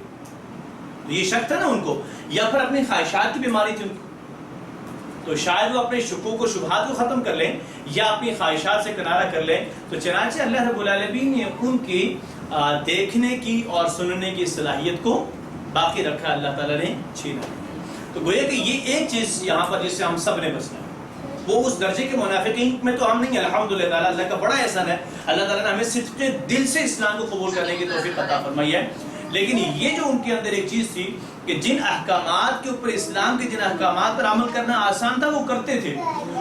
یہ شک تھا نا ان کو، یا پھر اپنی خواہشات کی بیماری تھی ان کو، تو شاید وہ اپنے شکوک و شبہات کو ختم کر لیں یا اپنی خواہشات سے کنارہ کر لیں. تو چنانچہ اللہ رب العالمین نے ان کی دیکھنے کی اور سننے کی صلاحیت کو باقی رکھا، اللہ تعالیٰ نے چھینا. تو گویا کہ یہ ایک چیز یہاں پر جس سے ہم سب نے بچنا ہے. وہ اس درجے کے منافقین میں تو ہم نہیں ہیں، الحمدللہ. اللہ کا بڑا احسان ہے، اللہ تعالیٰ نے ہمیں صدق دل سے اسلام کو قبول کرنے کی توفیق عطا فرمائی ہے. لیکن یہ جو ان کے اندر ایک چیز تھی کہ جن احکامات کے اوپر، اسلام کے جن احکامات پر عمل کرنا آسان تھا وہ کرتے تھے،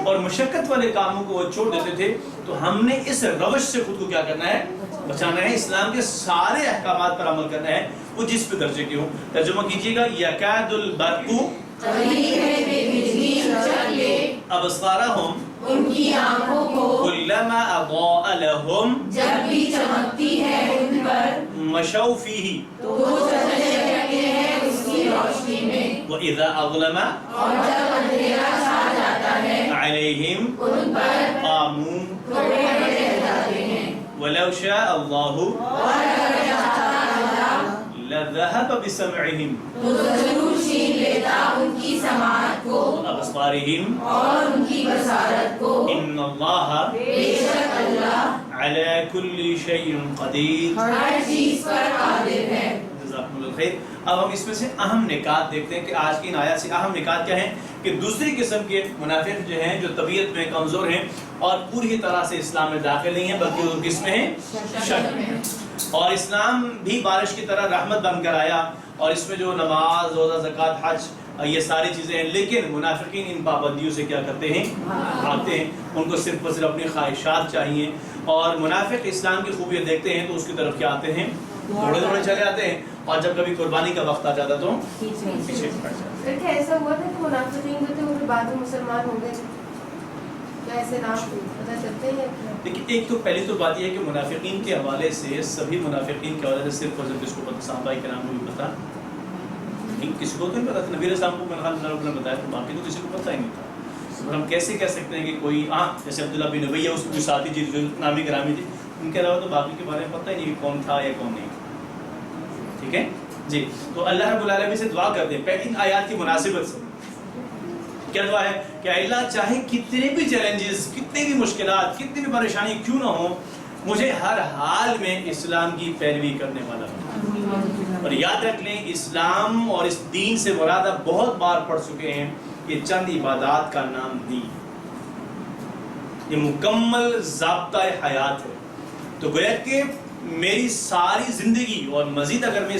اور مشقت والے کاموں کو وہ چھوڑ دیتے تھے. تو ہم نے اس روش سے خود کو کیا کرنا ہے؟ بچانا ہے. اسلام کے سارے احکامات پر عمل کرنا ہے، وہ جس پہ درجے کے ہوں. ترجمہ کیجیے گا، یکاد البرق قریب ہے کہ بجلی چک لے ابصارہم ان کی آنکھوں کو کلما اضاء لہم جب بھی چمکتی ہے ان پر مشوا فیہ تو وہ چلنے لگتے ہیں اس کی روشنی میں وَإِذَا أَظْلَمَ اور جب اندھیرا چھا جاتا ہے عَلَيْهِمْ ان پر قَامُوا کھڑے رہ جاتے ہیں وَلَوْ شَاءَ اللَّهُ اور اگر چاہتا اللہ لَذَهَبَ بِسَمْعِهِمْ تو ضرور چھین لیتا ان کی سماعت کو وَأَبْصَارِهِمْ اور ان کی بصارت کو إِنَّ اللَّهَ بے شک اللہ عَلَى كُلِّ شَيْءٍ قَدِيرٌ ہر چیز پر قادر ہے. جزاکم اللہ خیر. اب ہم اس میں سے اہم نکات دیکھتے ہیں کہ آج کی ان آیات سے اہم نکات کیا ہیں کہ دوسری قسم کے منافق جو ہیں جو طبیعت میں کمزور ہیں اور پوری طرح سے اسلام میں داخل نہیں ہیں بلکہ وہ کس میں ہیں؟ شک میں ہیں. اور اسلام بھی بارش کی طرح رحمت بن کر آیا اور اس میں جو نماز روزہ زکوٰۃ حج یہ ساری چیزیں ہیں لیکن منافقین ان پابندیوں سے کیا کرتے ہیں؟ آتے ہیں. ان کو صرف اور صرف اپنی خواہشات چاہیے اور منافق اسلام کی خوبیاں دیکھتے ہیں تو اس کی طرف کیا آتے ہیں؟ دوڑے دوڑے چلے آتے ہیں اور جب کبھی قربانی کا وقت آ جاتا تو پیچھے پڑ جاتے ہیں. پھر کیا ایسا ہوا تھا کہ منافقین جو تھے وہ بعد میں مسلمان ہو گئے؟ کیا ایسے نام پتہ چلتے ہیں؟ لیکن ایک تو پہلی تو بات یہ ہے کہ منافقین کے حوالے سے سبھی منافقین کے حوالے سے صرف اور صرف کس کو پتہ؟ صحابہ کرام کو بھی پتہ نہیں. کسی کو تو نہیں پتا تھا. نبی علیہ السلام کو میرے خیال اللہ رب نے بتایا تو باقی تو کسی کو پتہ ہی نہیں تھا. اور ہم کیسے کہہ سکتے ہیں کہ کوئی جیسے عبداللہ بن ابی اس کوئی ساتھی چیز جو نامی گرامی تھی ان کے علاوہ تو باقی کے بارے میں پتہ ہی نہیں کہ کون تھا یا کون نہیں. ٹھیک ہے جی. تو اللہ رب العالمین سے دعا کرتے ہیں پہلی آیات کی مناسبت سے. کیا دعا ہے کہ اللہ چاہے کتنے بھی چیلنجز کتنے بھی مشکلات کتنی بھی پریشانی کیوں نہ ہوں مجھے ہر حال میں اسلام کی پیروی کرنے والا بنا. اور یاد رکھ لیں اسلام اور اس دین سے مراد آپ بہت بار پڑھ چکے ہیں یہ چند عبادات کا نام دین. یہ مکمل ضابطہ حیات ہے. تو گویا کہ میری ساری زندگی اور مزید اگر میں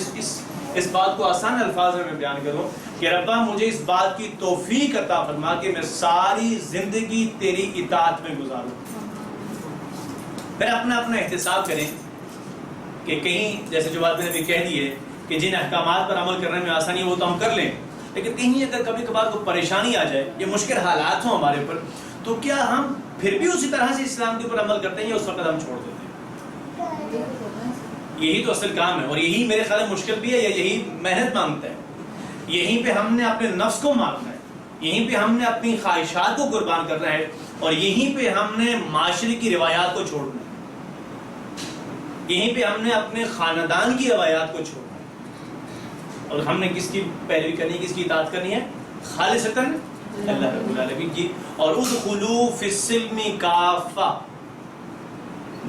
اس بات کو آسان الفاظ میں بیان کروں کہ ربا مجھے اس بات کی توفیق عطا فرما کہ میں ساری زندگی تیری اطاعت میں گزاروں. پھر اپنا احتساب کریں کہ کہیں جیسے جو بات میں نے ابھی کہہ دی ہے کہ جن احکامات پر عمل کرنے میں آسانی ہے وہ تو ہم کر لیں لیکن کہیں اگر کبھی کبھار کوئی پریشانی آ جائے یا مشکل حالات ہوں ہمارے اوپر تو کیا ہم پھر بھی اسی طرح سے اسلام کے اوپر عمل کرتے ہیں یا اس وقت ہم چھوڑ دیتے ہیں؟ یہی تو اصل کام ہے اور یہی میرے خیال میں مشکل بھی ہے یا یہی محنت مانگتا ہے. یہیں پہ ہم نے اپنے نفس کو مارنا ہے یہیں پہ ہم نے اپنی خواہشات کو قربان کرنا ہے اور یہیں پہ ہم نے معاشرے کی روایات کو چھوڑنا ہے. یہیں پہ ہم نے اپنے خاندان کی روایات کو چھوڑنا ہے اور ہم نے کس کی پیروی کرنی ہے کس کی اطاعت کرنی ہے؟ خالصتاً اللہ رب العالمین کی. اور ادخلوا فی السلم کافہ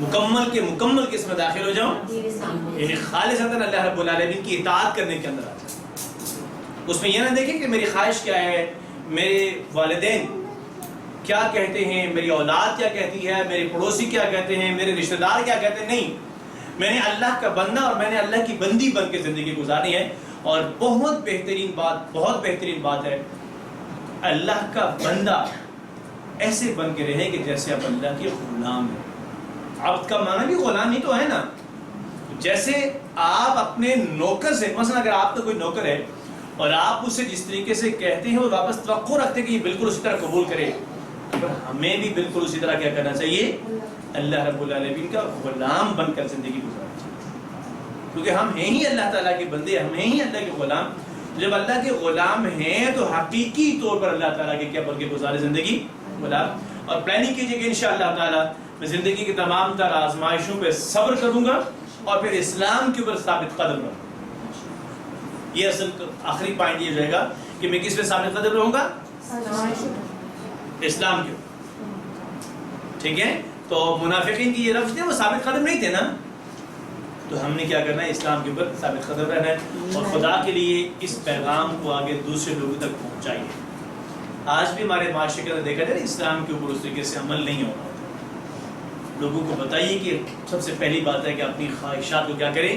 مکمل کے مکمل کس میں داخل ہو جاؤ یعنی خالصتاً اللہ رب العالمین کی اطاعت کرنے کے اندر آ جاؤ. اس میں یہ نہ دیکھیں کہ میری خواہش کیا ہے میرے والدین کیا کہتے ہیں میری اولاد کیا کہتی ہے میرے پڑوسی کیا کہتے ہیں میرے رشتہ دار کیا کہتے ہیں. نہیں میں نے اللہ کا بندہ اور میں نے اللہ کی بندی بن کے زندگی گزارنی ہے. اور بہت بہترین بات ہے اللہ کا بندہ ایسے بن کے رہے کہ جیسے آپ اللہ کے غلام ہیں. عبد کا معنی بھی غلام ہی تو ہے نا. جیسے آپ اپنے نوکر سے مثلا اگر آپ کا کوئی نوکر ہے اور آپ اسے جس طریقے سے کہتے ہیں وہ واپس توقع رکھتے ہیں کہ یہ بالکل اسی طرح قبول کرے پر ہمیں بھی بالکل اسی طرح کیا کرنا چاہیے اللہ رب العالمین کا غلام بن کر زندگی گزارنا چاہیے کیونکہ ہم ہیں ہی اللہ تعالیٰ کے بندے ہم ہیں ہی اللہ کے غلام. جب اللہ کے غلام ہیں تو حقیقی طور پر اللہ تعالیٰ کے کیا بن کے گزارے زندگی غلام. اور پلاننگ کیجیے کہ انشاءاللہ تعالیٰ میں زندگی کی تمام تر آزمائشوں پہ صبر کروں گا اور پھر اسلام کے اوپر ثابت قدم رہوں. یہ اصل آخری پوائنٹ یہ رہے گا کہ میں کس پہ ثابت قدم رہوں گا؟ اسلام کے اوپر. ٹھیک ہے. تو منافقین کی یہ لفظ تھے وہ ثابت قدم نہیں تھے نا تو ہم نے کیا کرنا ہے اسلام کے اوپر ثابت قدم رہنا ہے اور خدا کے لیے اس پیغام کو آگے دوسرے لوگوں تک پہنچائیے. آج بھی ہمارے معاشرے کے اندر دیکھا جائے اسلام کے اوپر اس طریقے سے عمل نہیں ہو رہا. لوگوں کو بتائیے کہ سب سے پہلی بات ہے کہ اپنی خواہشات کو کیا کریں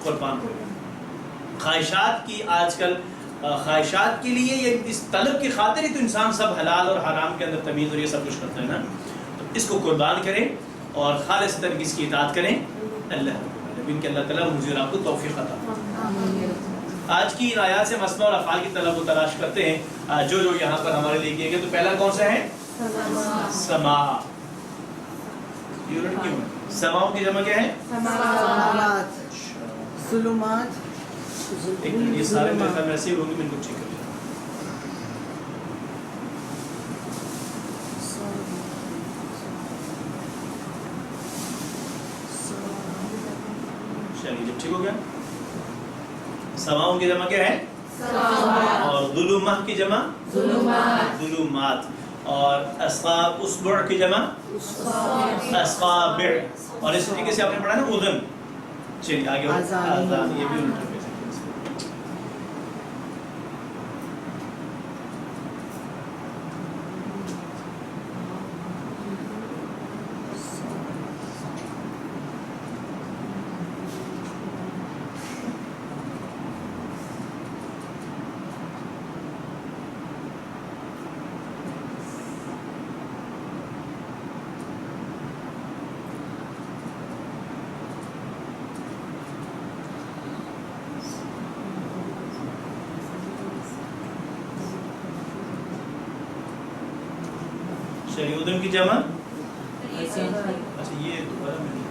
قربان کریں. خواہشات کی آج کل خواہشات کے لیے یہ اس طلب کی خاطر ہی تو انسان سب حلال اور حرام کے اندر تمیز اور یہ سب کچھ کرتا ہے نا. تو اس کو قربان کریں اور خالصتاً کس کی اطاعت کریں اللہ رب العالمین کہ اللہ تعالیٰ مجھے اور آپ کو توفیق عطا فرمائے. آج کی ان آیات سے مسمع اور افعال کی طلب و تلاش کرتے ہیں جو یہاں پر ہمارے لیے کیے گئے. تو پہلا کون سا ہے؟ سما. یونٹ کیوں ہے؟ سماؤں کی جمع کیا ہے؟ سماوات ظلمات. ایک یہ سارے میں ایسے ہی ہوں گے, میں ان کو چیک کر لیں. چلیے ٹھیک ہو گیا. سماؤں کی جمع کیا ہے؟ اور ظلمہ کی جمع ظلمات. اور اصحاب اسبع کی جمع اصابع. اور اس طریقے سے آپ نے پڑھا نا اذن. چلیے آگے آذان, یہ بھی الٹا پہ شریعودن کی جمع. اچھا یہ دوبارہ میں نے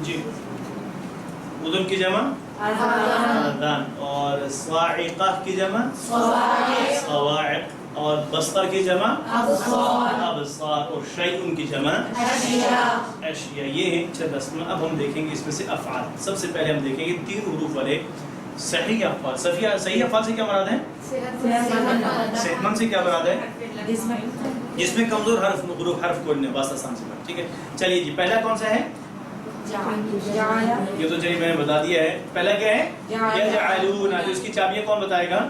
جی. اذن کی جمع اذان. اور صاعقہ کی جمع صواعق. اور بصر کی جمع ابصار. اور شیء کی جمع اشیاء. یہ ہیں 6 اسماء. اب ہم دیکھیں گے اس میں سے افعال. سب سے پہلے ہم دیکھیں گے 3 حروف والے صحیح افعال. صحیح افعال سے کیا مراد ہے؟ صحت مند سے کیا مراد ہے؟ جس میں کمزور حرف کو واسطہ آسان سے. ٹھیک ہے, چلیے جی. پہلا کون سا ہے؟ یہ تو چلیے میں نے بتا دیا ہے. پہلا کیا ہے؟ یجعلون. جو اس کی چابیاں کون بتائے گا,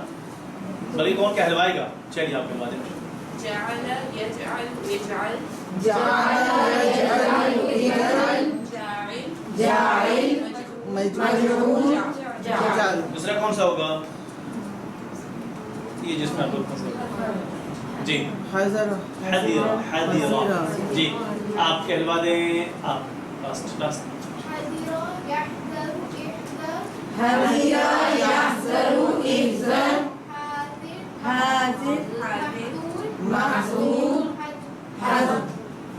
بلکہ کون کہلوائے گا؟ چلیے آپ کے بعد. جعل يجعل يجعل جاعل مجعول جعل. دوسرا کون سا ہوگا؟ یہ جس میں آپ لوگ جی حضر حدیرہ. جی آپ کہلوا دیں. آپ لاسٹ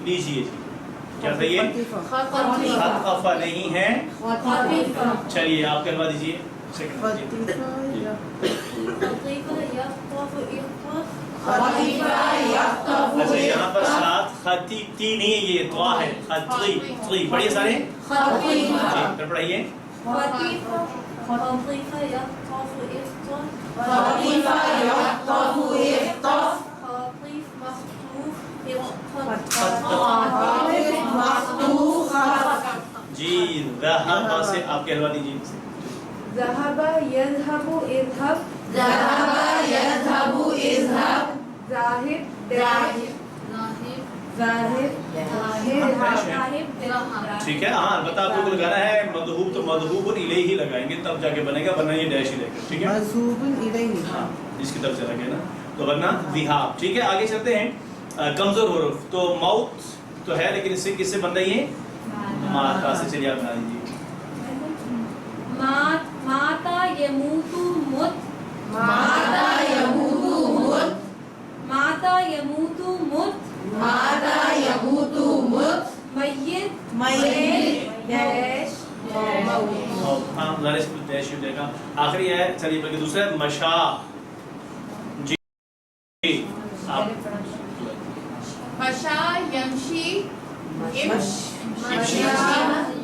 لیجیے. کیا تھا یہ؟ خطف نہیں ہے. چلیے آپ کہلوا دیجیے. اچھا یہاں پر ساتھ خطی تی نہیں ہے, یہ طوا ہے. خطی طی. پڑھیے سارے جی, پھر پڑھائیے. جی ذهب سے آپ کہلوا دیجیے. ذهب يذهب اذهب ٹھیک ہے. ہاں البتہ آپ کو لگانا ہے مذہوب تو مذہوب الیہ ہی لگائیں گے تب جا کے بنے گا, ورنہ یہ ڈیش ہی لگے گا. ٹھیک ہے, مذہوب الیہ. ہاں جس کی طرف چلا گیا نا, تو ورنہ ذهاب. ٹھیک ہے, آگے چلتے ہیں. کمزور حروف تو موت تو ہے, لیکن اس سے کس سے بن رہی ہے؟ ماتا سے. چلیے آپ بنا دیجیے. ماتا یموتو مت میت ہاں ظاہر اس میں ڈیش ہو جائے گا. آخری ہے. چلیے بلکہ دوسرا ہے مشا. جی آپ مشا یمشی یمشی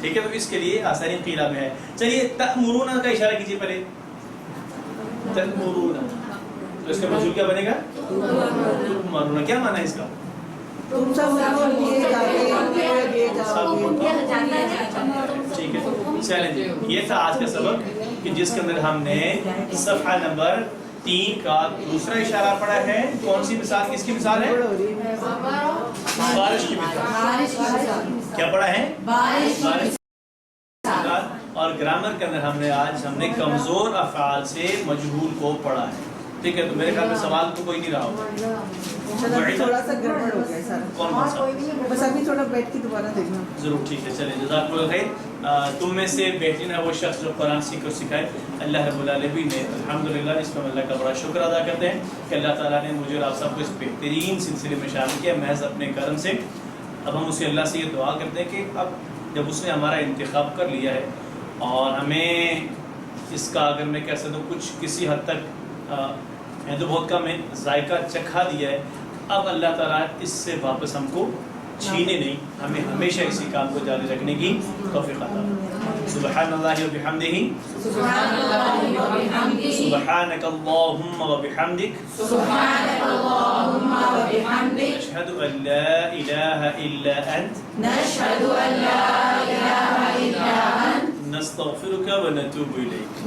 ٹھیک ہے, تو اس کے لیے آسانی قیلا میں ہے. چلیے تأمرون کا اشارہ کیجیے پہلے. تأمرون, تو اس کا مجھول کیا بنے گا؟ تؤمرون. کیا معنی ہے اس کا؟ تم سب دیے جاؤ گے. ٹھیک ہے, چلیں جی, یہ تھا آج کا سبق کہ جس کے اندر ہم نے صفحہ نمبر 3 کا دوسرا اشارہ پڑھا ہے. کون سی مثال, کس کی مثال ہے؟ بارش کی مثال. کیا پڑھا ہے؟ بارش. اور گرامر کے اندر ہم نے کمزور افعال سے مجہول کو پڑھا ہے. ٹھیک ہے, تو میرے خیال میں سوال تو کوئی نہیں رہا ہوگا. تھوڑا سا گڑبڑ ہو گیا سارا. کون سا؟ بس ابھی تھوڑا بیٹھ کے دوبارہ دیکھنا. ضرور, ٹھیک ہے, چلیں جزاک اللہ خیر. تم میں سے بہترین ہے وہ شخص جو قرآن سیکھ کر سکھائے. اللہ رب العالمین نے الحمدللہ اس پر اللہ کا بڑا شکر ادا کرتے ہیں کہ اللہ تعالیٰ نے مجھے اور آپ سب کو اس بہترین سلسلے میں شامل کیا محض اپنے کرم سے. اب ہم اسے اللہ سے یہ دعا کرتے ہیں کہ اب جب اس نے ہمارا انتخاب کر لیا ہے اور ہمیں اس کا, اگر میں کہہ سکتا ہوں, کچھ کسی حد تک ہے تو بہت کم ہے, ذائقہ چکھا دیا ہے, اب اللہ تعالیٰ اس سے واپس ہم کو چھینے نہیں, ہمیں ہمیشہ اسی کام کو جاری رکھنے کی توفیق عطا. سبحان اللہ و بحمدہ, سبحانک اللہم و بحمدک, اشہد ان لا الہ الا انت, نستغفرک و نتوب الیک.